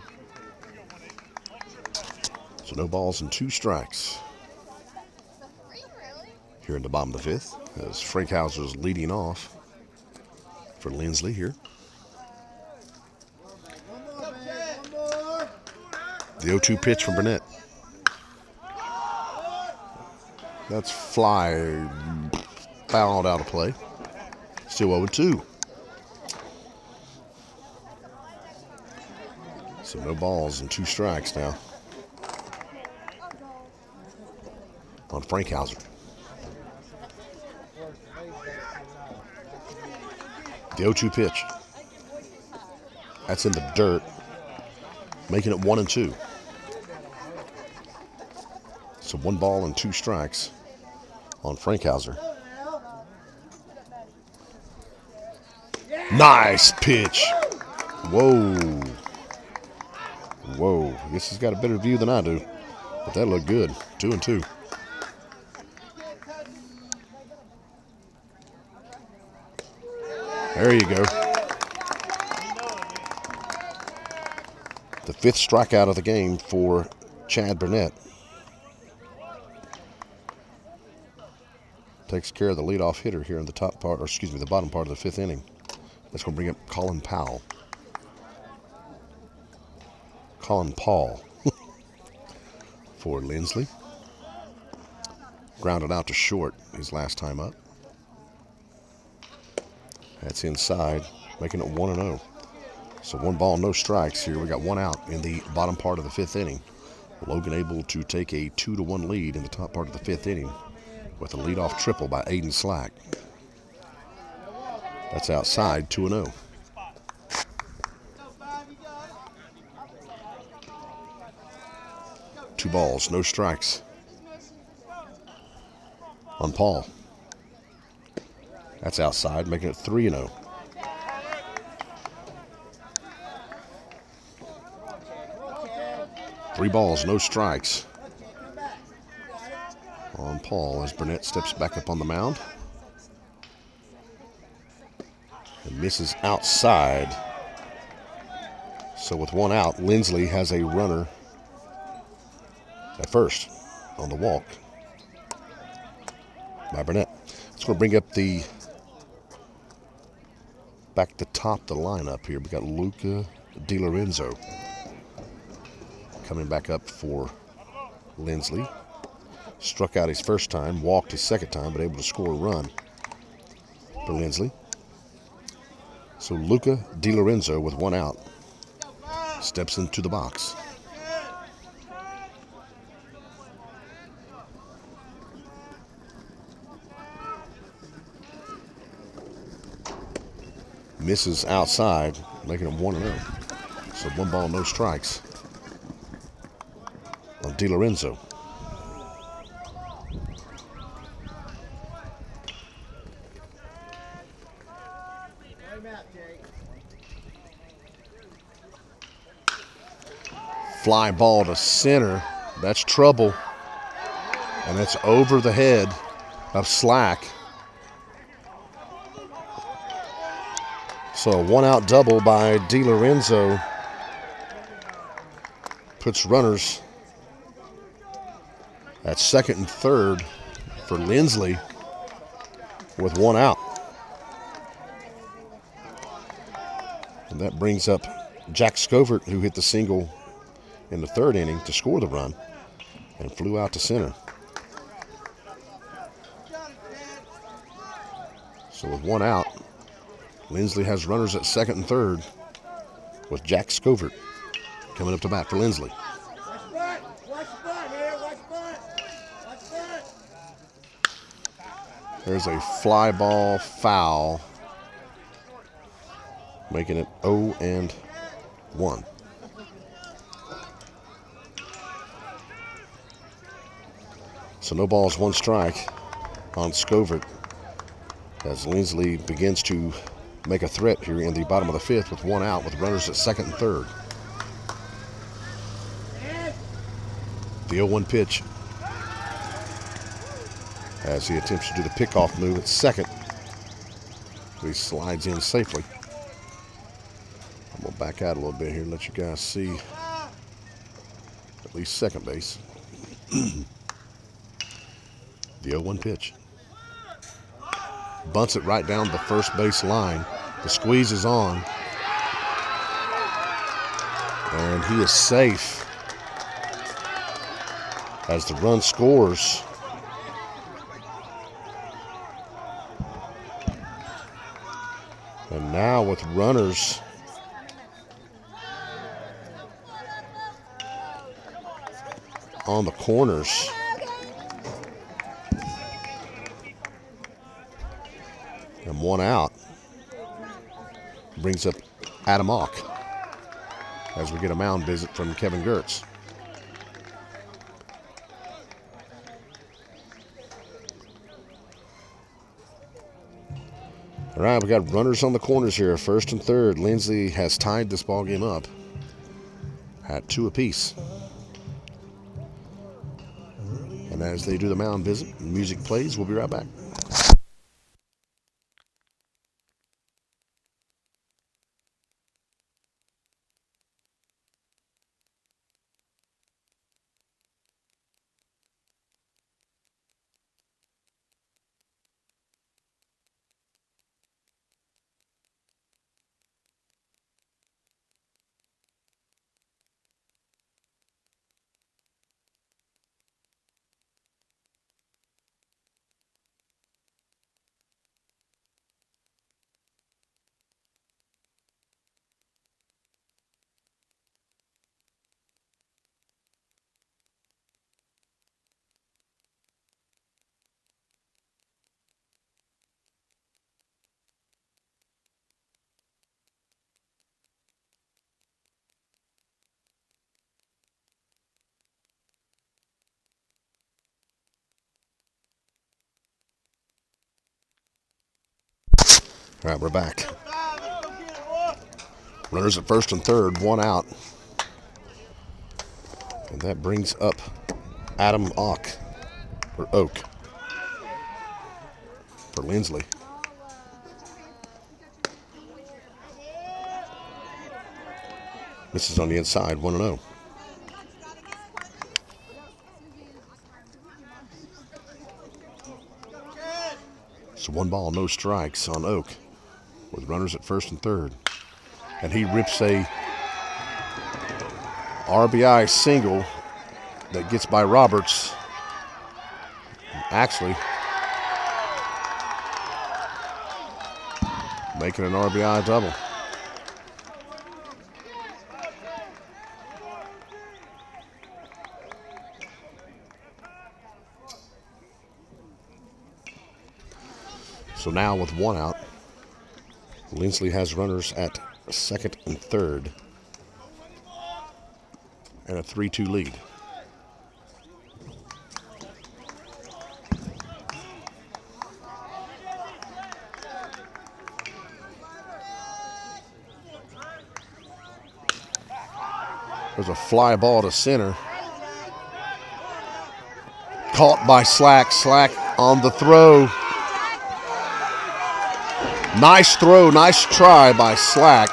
A: So no balls and 2 strikes. Here in the bottom of the 5th, as Frankhauser's leading off for Lindsley here.
B: One more.
A: The 0-2 pitch from Burnett. That's fly fouled out of play. Still 0-2. So no balls and 2 strikes now on Frankhauser. The 0-2 pitch. That's in the dirt, making it 1-2. So 1 ball and 2 strikes on Frankhauser. Nice pitch. Whoa. Whoa. I guess he's got a better view than I do. But that looked good. 2-2. There you go. The 5th strikeout of the game for Chad Burnett. Takes care of the leadoff hitter here in the top part, or excuse me, the bottom part of the 5th inning. That's going to bring up Colin Paul for Lindsley. Grounded out to short his last time up. That's inside, making it 1-0. So 1 ball, no strikes here. We got 1 out in the bottom part of the 5th inning. Logan able to take a 2-1 lead in the top part of the 5th inning with a leadoff triple by Aiden Slack. That's outside, 2-0. Two balls, no strikes on Paul. That's outside, making it 3-0. Three balls, no strikes on Paul as Burnett steps back up on the mound. And misses outside. So with 1 out, Lindsley has a runner at first on the walk by Burnett. It's going to bring up the back to top the lineup here. We got Luca DiLorenzo coming back up for Lindsley. Struck out his first time, walked his second time, but able to score a run for Lindsley. So Luca DiLorenzo with 1 out steps into the box. Misses outside, making it 1-0. So 1 ball, no strikes on DiLorenzo. Fly ball to center. That's trouble. And that's over the head of Slack. So a 1-out double by DiLorenzo puts runners at second and third for Lindsley with 1 out. And that brings up Jack Scovert, who hit the single in the 3rd inning to score the run and flew out to center. So with 1 out, Lindsley has runners at second and third with Jack Scovert coming up to bat for Lindsley. There's a fly ball foul, making it 0-1. So no balls, one strike on Scovert as Lindsley begins to make a threat here in the bottom of the fifth with one out with runners at second and third. The 0-1 pitch as he attempts to do the pickoff move at second. He slides in safely. I'm going to back out a little bit here and let you guys see at least second base. The 0-1 pitch. Bunts it right down the first base line. The squeeze is on. And he is safe as the run scores. And now with runners on the corners, and one out, brings up Adam Ock as we get a mound visit from Kevin Gertz. All right, we got runners on the corners here, first and third. Lindsley has tied this ball game up at 2 apiece. And as they do the mound visit, music plays. We'll be right back. All right, we're back. Runners at first and third, one out. And that brings up Adam Ock, or Oak, for Lindsley. Misses on the inside, 1-0. So 1 ball, no strikes on Oak with runners at first and third. And he rips a RBI single that gets by Roberts. Actually, making an RBI double. So now with one out, Lindsley has runners at second and third and a 3-2 lead. There's a fly ball to center. Caught by Slack. Slack on the throw. Nice throw, nice try by Slack.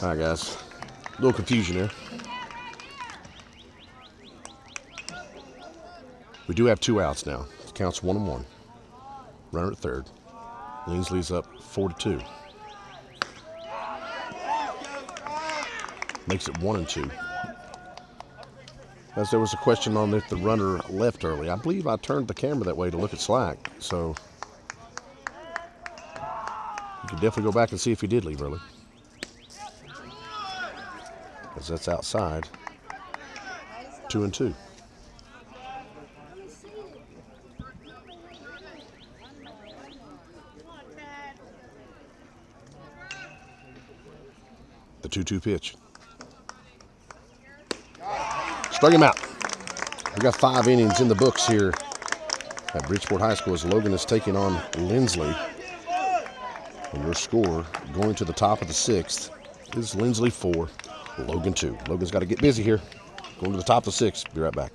A: All right, guys. A little confusion here. We do have 2 outs now. It counts 1-1. Runner at third. Linsley's up 4-2. Makes it 1-2. As there was a question on if the runner left early. I believe I turned the camera that way to look at Slack. So you can definitely go back and see if he did leave early. Because that's outside. 2-2. The 2-2 pitch. Struck him out. We got 5 innings in the books here at Bridgeport High School as Logan is taking on Lindsley. And your score going to the top of the 6th is Lindsley 4, Logan 2. Logan's got to get busy here. Going to the top of the 6th. Be right back.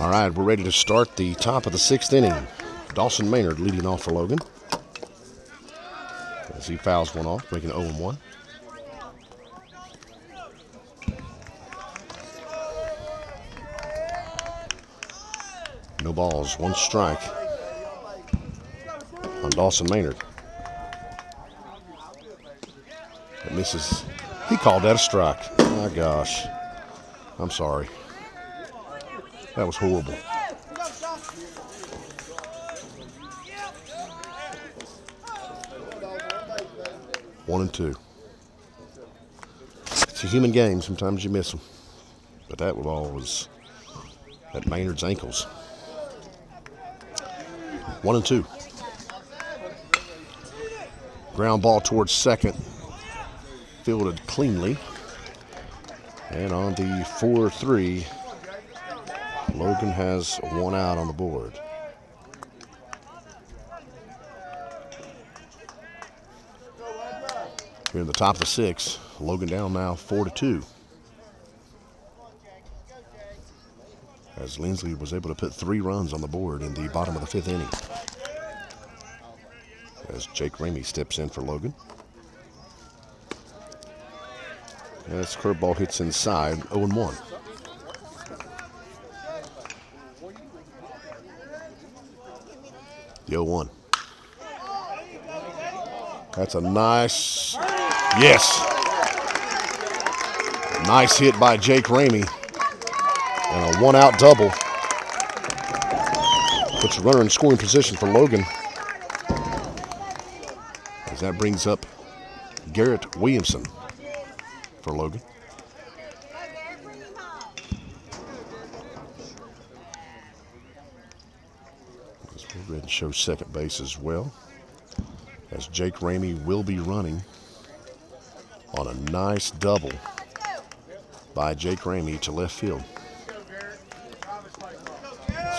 A: All right, we're ready to start the top of the 6th inning. Dawson Maynard leading off for Logan. As he fouls one off, making it 0-1. No balls, 1 strike on Dawson Maynard. It misses. He called that a strike. My gosh. I'm sorry. That was horrible. One and two. It's a human game. Sometimes you miss them. But that ball was at Maynard's ankles. 1 and 2. Ground ball towards second. Fielded cleanly. And on the 4-3, Logan has 1 out on the board. Here in the top of the 6th, Logan down now 4-2. As Lindsley was able to put 3 runs on the board in the bottom of the 5th inning. As Jake Ramey steps in for Logan. And this curveball hits inside, 0-1. The 0-1. That's a nice, yes. Nice hit by Jake Ramey. And a 1-out double. Puts a runner in scoring position for Logan. As that brings up Garrett Williamson for Logan. We'll go ahead and show second base as well. as Jake Ramey will be running on a nice double by Jake Ramey to left field.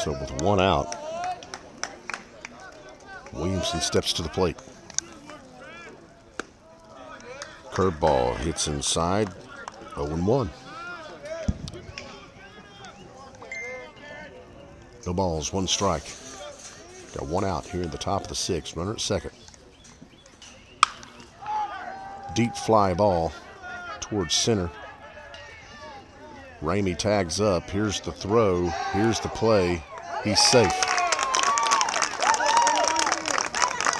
A: So with one out, Williamson steps to the plate. Curveball hits inside, 0-1. No balls, one strike. Got one out here in the top of the sixth, runner at second. Deep fly ball towards center. Ramey tags up. Here's the throw. Here's the play. He's safe.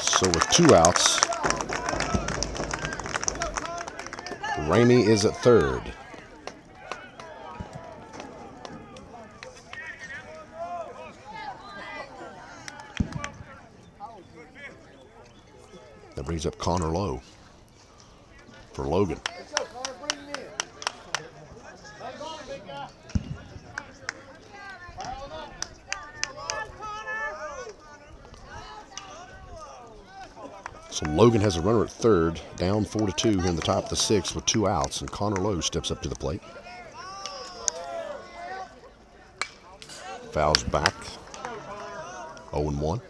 A: So with two outs, Ramey is at third. That brings up Connor Lowe for Logan. So Logan has a runner at third, down 4-2 here in the top of the sixth with two outs, and Connor Lowe steps up to the plate. Fouls back, 0-1.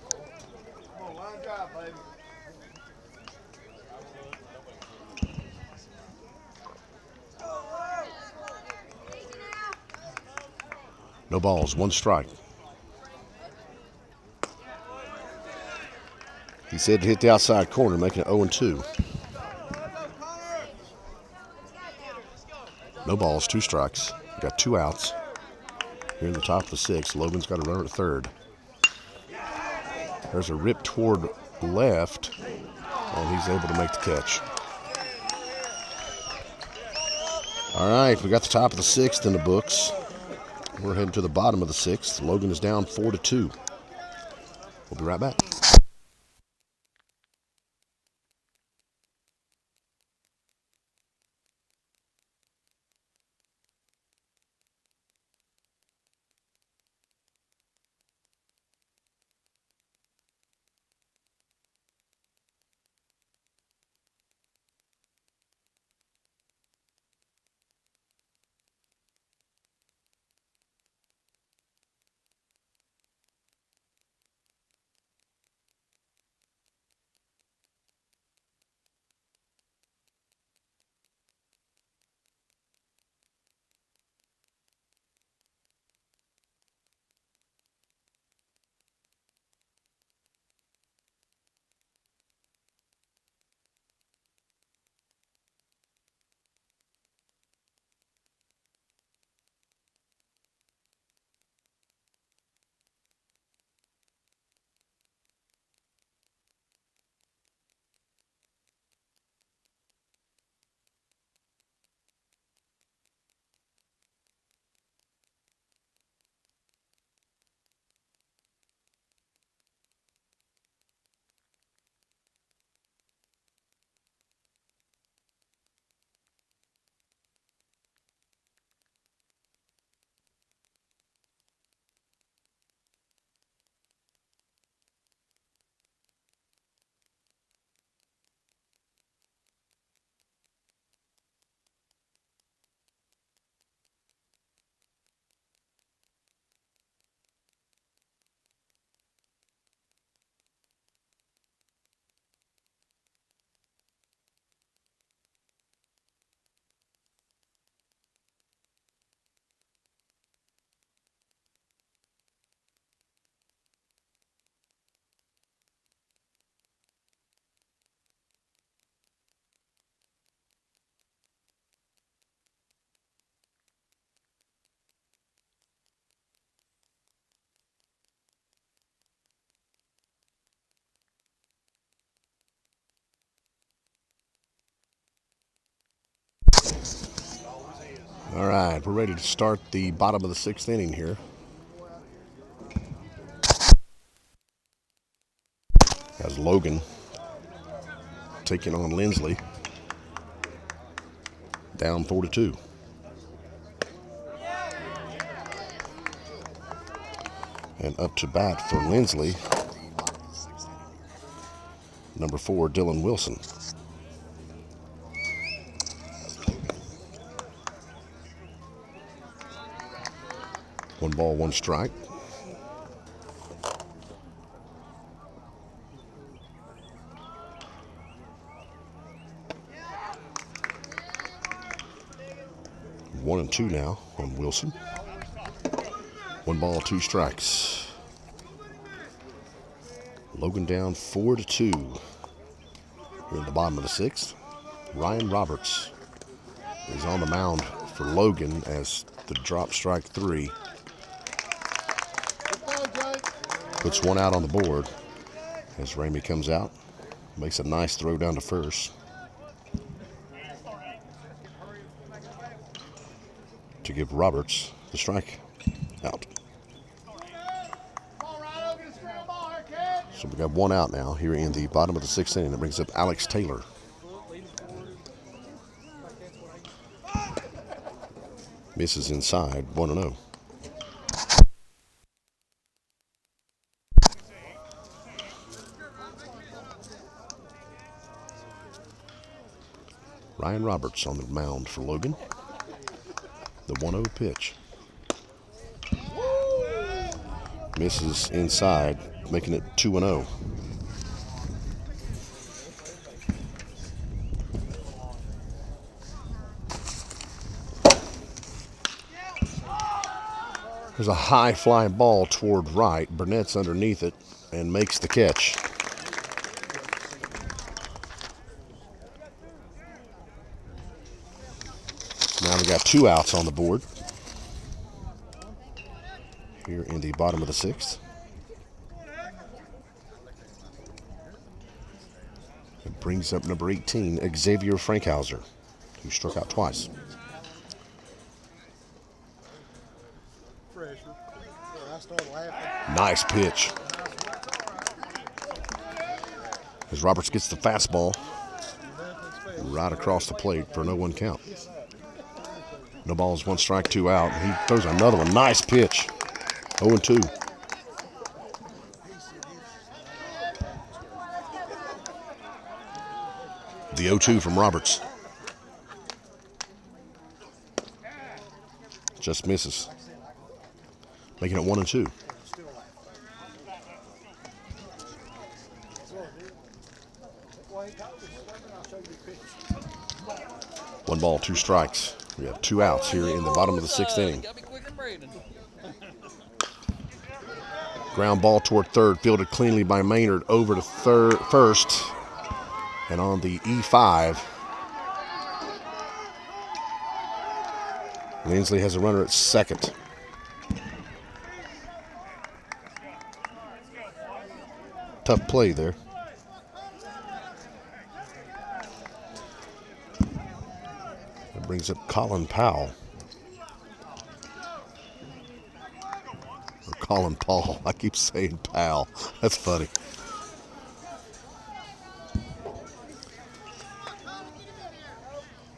A: No balls, one strike. He said to hit the outside corner, making it 0-2. No balls, two strikes. Got two outs. Here in the top of the sixth, Logan's got a runner at third. There's a rip toward left, and he's able to make the catch. All right, we got the top of the sixth in the books. We're heading to the bottom of the sixth. Logan is down 4-2. We'll be right back. All right, we're ready to start the bottom of the sixth inning here. As Logan taking on Lindsley, down 4-2. And up to bat for Lindsley number 4, Dylan Wilson. One ball, one strike. One and two now on Wilson. One ball, two strikes. Logan down 4-2. We're in the bottom of the 6th. Ryan Roberts is on the mound for Logan as the drop strike 3 puts one out on the board as Ramey comes out, makes a nice throw down to first to give Roberts the strike out. So we got one out now here in the bottom of the 6th inning. That brings up Alex Taylor. Misses inside, 1-0. Ryan Roberts on the mound for Logan. The 1-0 pitch. Misses inside, making it 2-0. There's a high fly ball toward right. Burnett's underneath it and makes the catch. Now we got 2 outs on the board here in the bottom of the 6th. It brings up number 18, Xavier Frankhauser, who struck out twice. Nice pitch. As Roberts gets the fastball right across the plate for a 0-1 count. No balls, 1 strike, 2 out. He throws another one. Nice pitch. 0-2. The 0-2 from Roberts. Just misses. Making it 1-2. One ball, 2 strikes. We have 2 outs here in the bottom of the 6th inning. Ground ball toward third, fielded cleanly by Maynard over to first. And on the E5, Lindsley has a runner at second. Tough play there. That brings up Colin Powell. Or Colin Paul. I keep saying Powell. That's funny.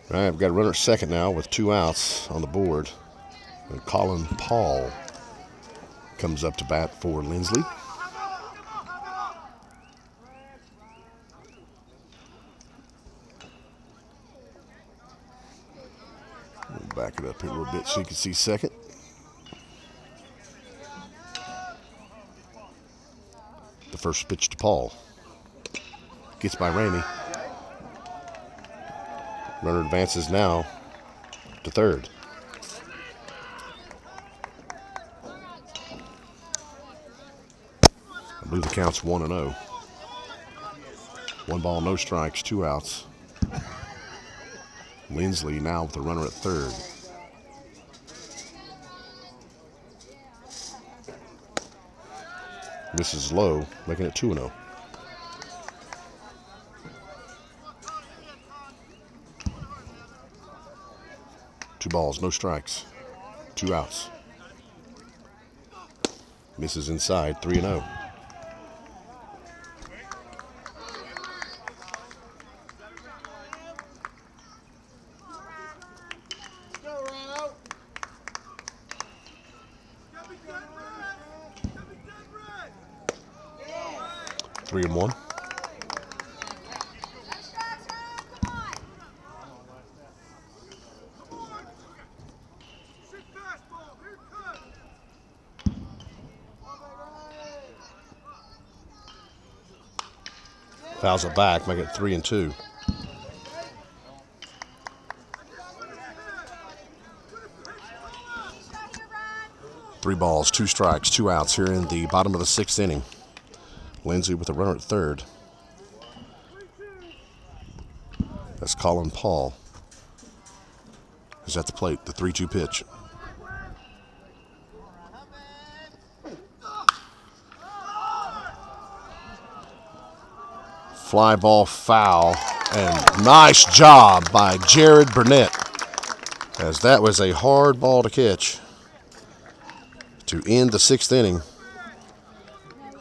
A: All right, we've got a runner at second now with 2 outs on the board. And Colin Paul comes up to bat for Lindsley. Back it up here a little bit so you can see second. The first pitch to Paul. Gets by Ramey. Runner advances now to third. I believe the count's 1-0. 1 ball, no strikes, 2 outs. Lindsley now with a runner at third. Misses low, making it 2-0. Two balls, no strikes, 2 outs. Misses inside, 3-0. Three and one. Fouls it back, make it 3-2. Three balls, 2 strikes, 2 outs here in the bottom of the 6th inning. Lindsay with a runner at third. That's Colin Paul. Is at the plate, the 3-2 pitch. Fly ball foul, and nice job by Jared Burnett, as that was a hard ball to catch to end the 6th inning.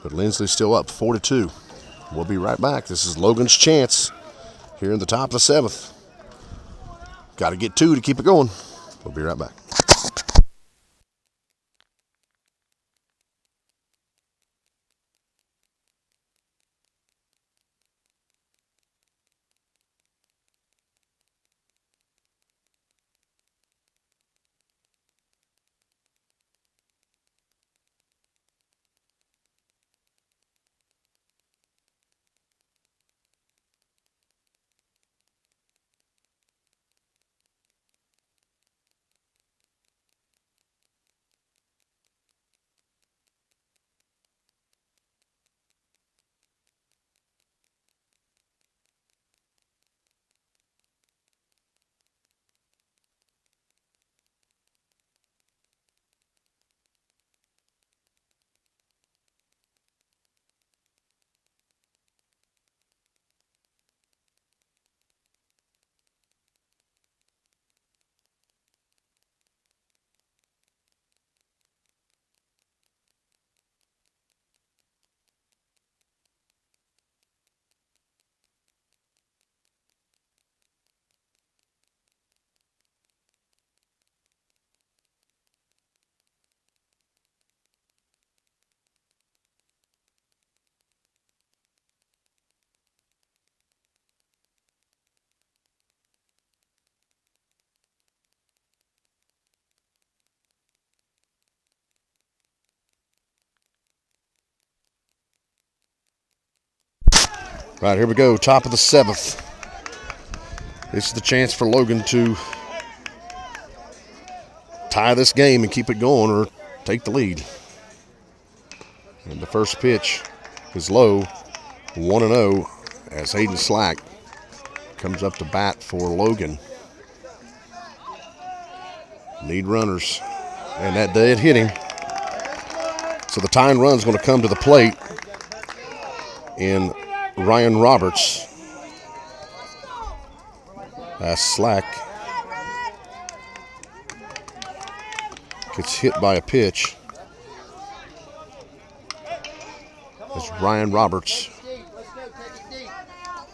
A: But Lindsley's still up 4-2. We'll be right back. This is Logan's chance here in the top of the 7th. Got to get 2 to keep it going. We'll be right back. Right, here we go, top of the 7th. This is the chance for Logan to tie this game and keep it going or take the lead. And the first pitch is low, 1-0, as Hayden Slack comes up to bat for Logan. Need runners, and that dead hitting. So the tying run is going to come to the plate in Ryan Roberts. Slack gets hit by a pitch as Ryan Roberts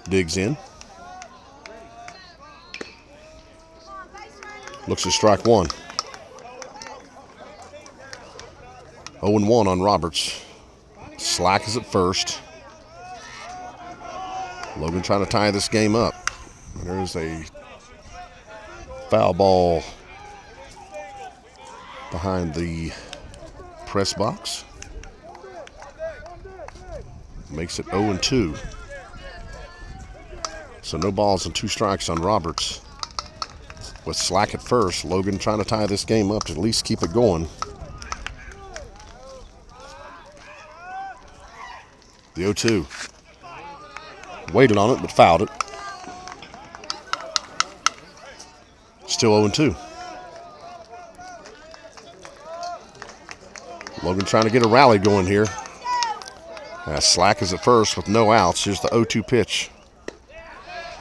A: digs in. Looks at strike 1. 0-1 on Roberts. Slack is at first. Logan trying to tie this game up. And there's a foul ball behind the press box. Makes it 0-2. So no balls and 2 strikes on Roberts. With Slack at first, Logan trying to tie this game up to at least keep it going. The 0-2. Waited on it, but fouled it. Still 0-2. Logan trying to get a rally going here. Slack is at first with no outs. Here's the 0-2 pitch.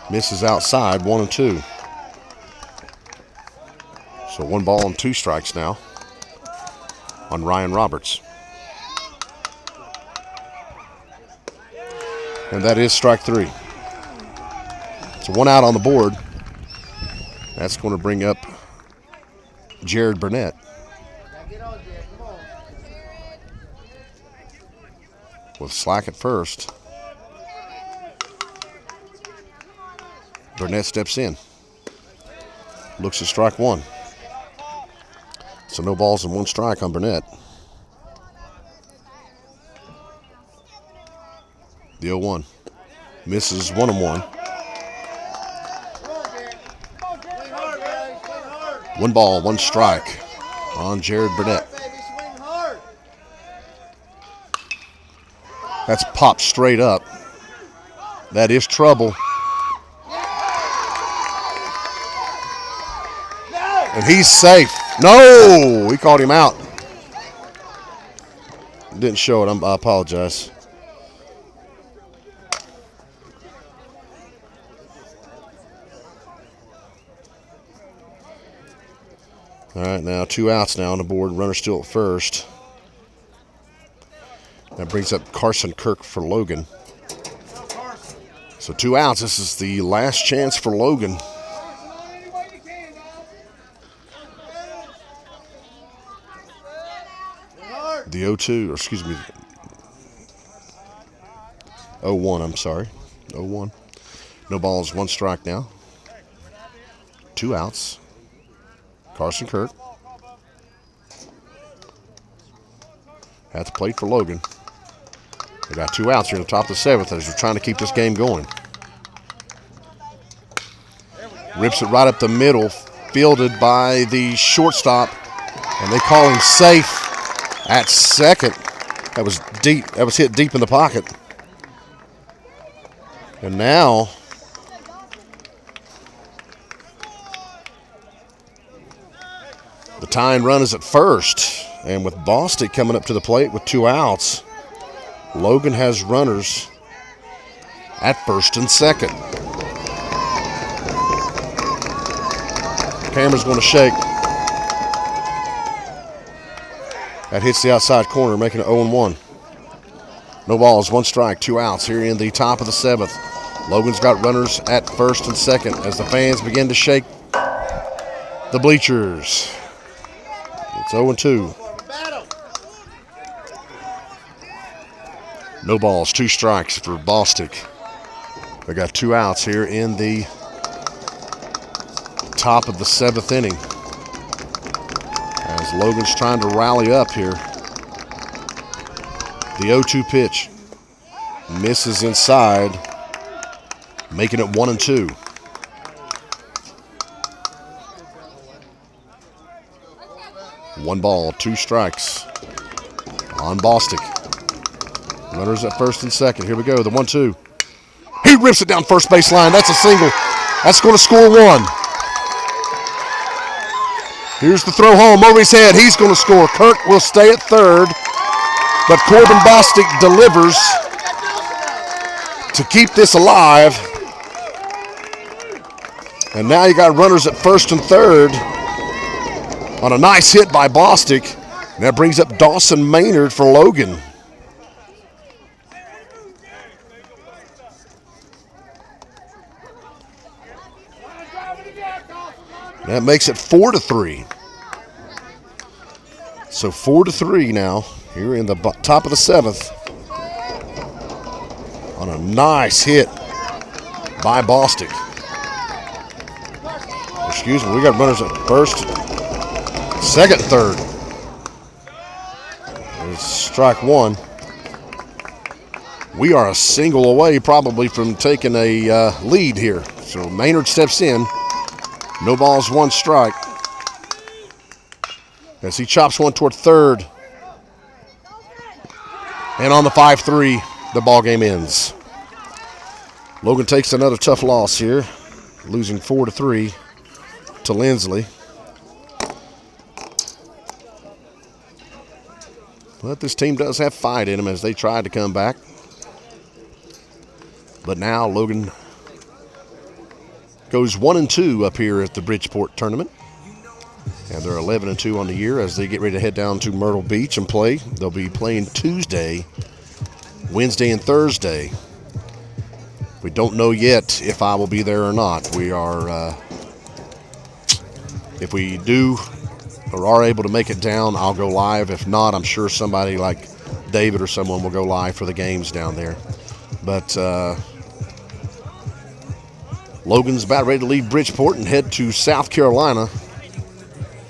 A: Misses outside, 1-2. So 1 ball and 2 strikes now on Ryan Roberts. And that is strike 3. So 1 out on the board. That's going to bring up Jared Burnett. With Slack at first. Burnett steps in. Looks at strike 1. So no balls and 1 strike on Burnett. The 0-1. Misses 1-1. 1 ball, 1 strike on Jared Burnett. That's popped straight up. That is trouble. And he's safe. No, we called him out. Didn't show it. I apologize. All right, now 2 outs now on the board. Runner still at first. That brings up Carson Kirk for Logan. So 2 outs. This is the last chance for Logan. The 0-2, or excuse me, 0-1, I'm sorry. 0-1. No balls, 1 strike now. 2 outs. Carson Kirk at the plate for Logan. They got 2 outs here in the top of the 7th as they're trying to keep this game going. Rips it right up the middle, fielded by the shortstop, and they call him safe at second. That was deep. That was hit deep in the pocket. And now the tying run is at first. And with Bostic coming up to the plate with 2 outs, Logan has runners at first and second. Camera's going to shake. That hits the outside corner, making it 0-1. No balls, 1 strike, 2 outs here in the top of the 7th. Logan's got runners at first and second as the fans begin to shake the bleachers. It's 0-2. No balls, 2 strikes for Bostic. They got 2 outs here in the top of the 7th inning. As Logan's trying to rally up here. The 0-2 pitch misses inside, making it 1-2. One ball, 2 strikes on Bostic. Runners at first and second. Here we go, the 1-2. He rips it down first base line. That's a single. That's going to score 1. Here's the throw home over his head. He's going to score. Kirk will stay at third, but Corbin Bostic delivers to keep this alive. And now you got runners at first and third on a nice hit by Bostic. And that brings up Dawson Maynard for Logan. That makes it 4-3. So 4-3 now here in the top of the 7th on a nice hit by Bostic. Excuse me, we got runners at first, second, third. There's strike 1. We are a single away probably from taking a lead here. So Maynard steps in. No balls, 1 strike. As he chops one toward third. And on the 5-3, the ball game ends. Logan takes another tough loss here, losing 4-3 to Lindsley. But this team does have fight in them as they tried to come back. But now Logan goes 1-2 up here at the Bridgeport tournament. And they're 11-2 on the year as they get ready to head down to Myrtle Beach and play. They'll be playing Tuesday, Wednesday, and Thursday. We don't know yet if I will be there or not. We are, if we do or are able to make it down, I'll go live. If not, I'm sure somebody like David or someone will go live for the games down there. But Logan's about ready to leave Bridgeport and head to South Carolina.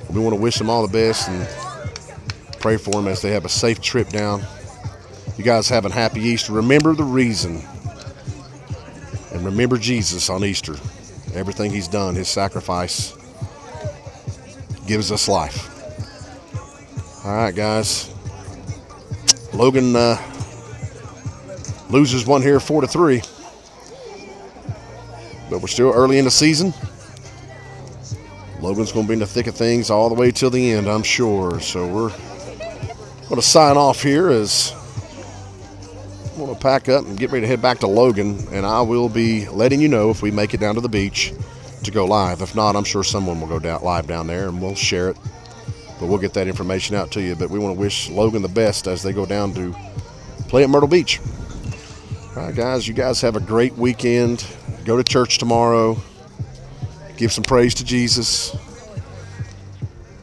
A: We want to wish them all the best and pray for them as they have a safe trip down. You guys have a happy Easter. Remember the reason And remember Jesus on Easter. Everything he's done, his sacrifice, gives us life. All right, guys. Logan loses one here 4-3. But we're still early in the season. Logan's going to be in the thick of things all the way till the end, I'm sure. So we're going to sign off here as I'm going to pack up and get ready to head back to Logan. And I will be letting you know if we make it down to the beach to go live. If not, I'm sure someone will go down live down there and we'll share it. But we'll get that information out to you. But we want to wish Logan the best as they go down to play at Myrtle Beach. All right, guys, you guys have a great weekend. Go to church tomorrow. Give some praise to Jesus.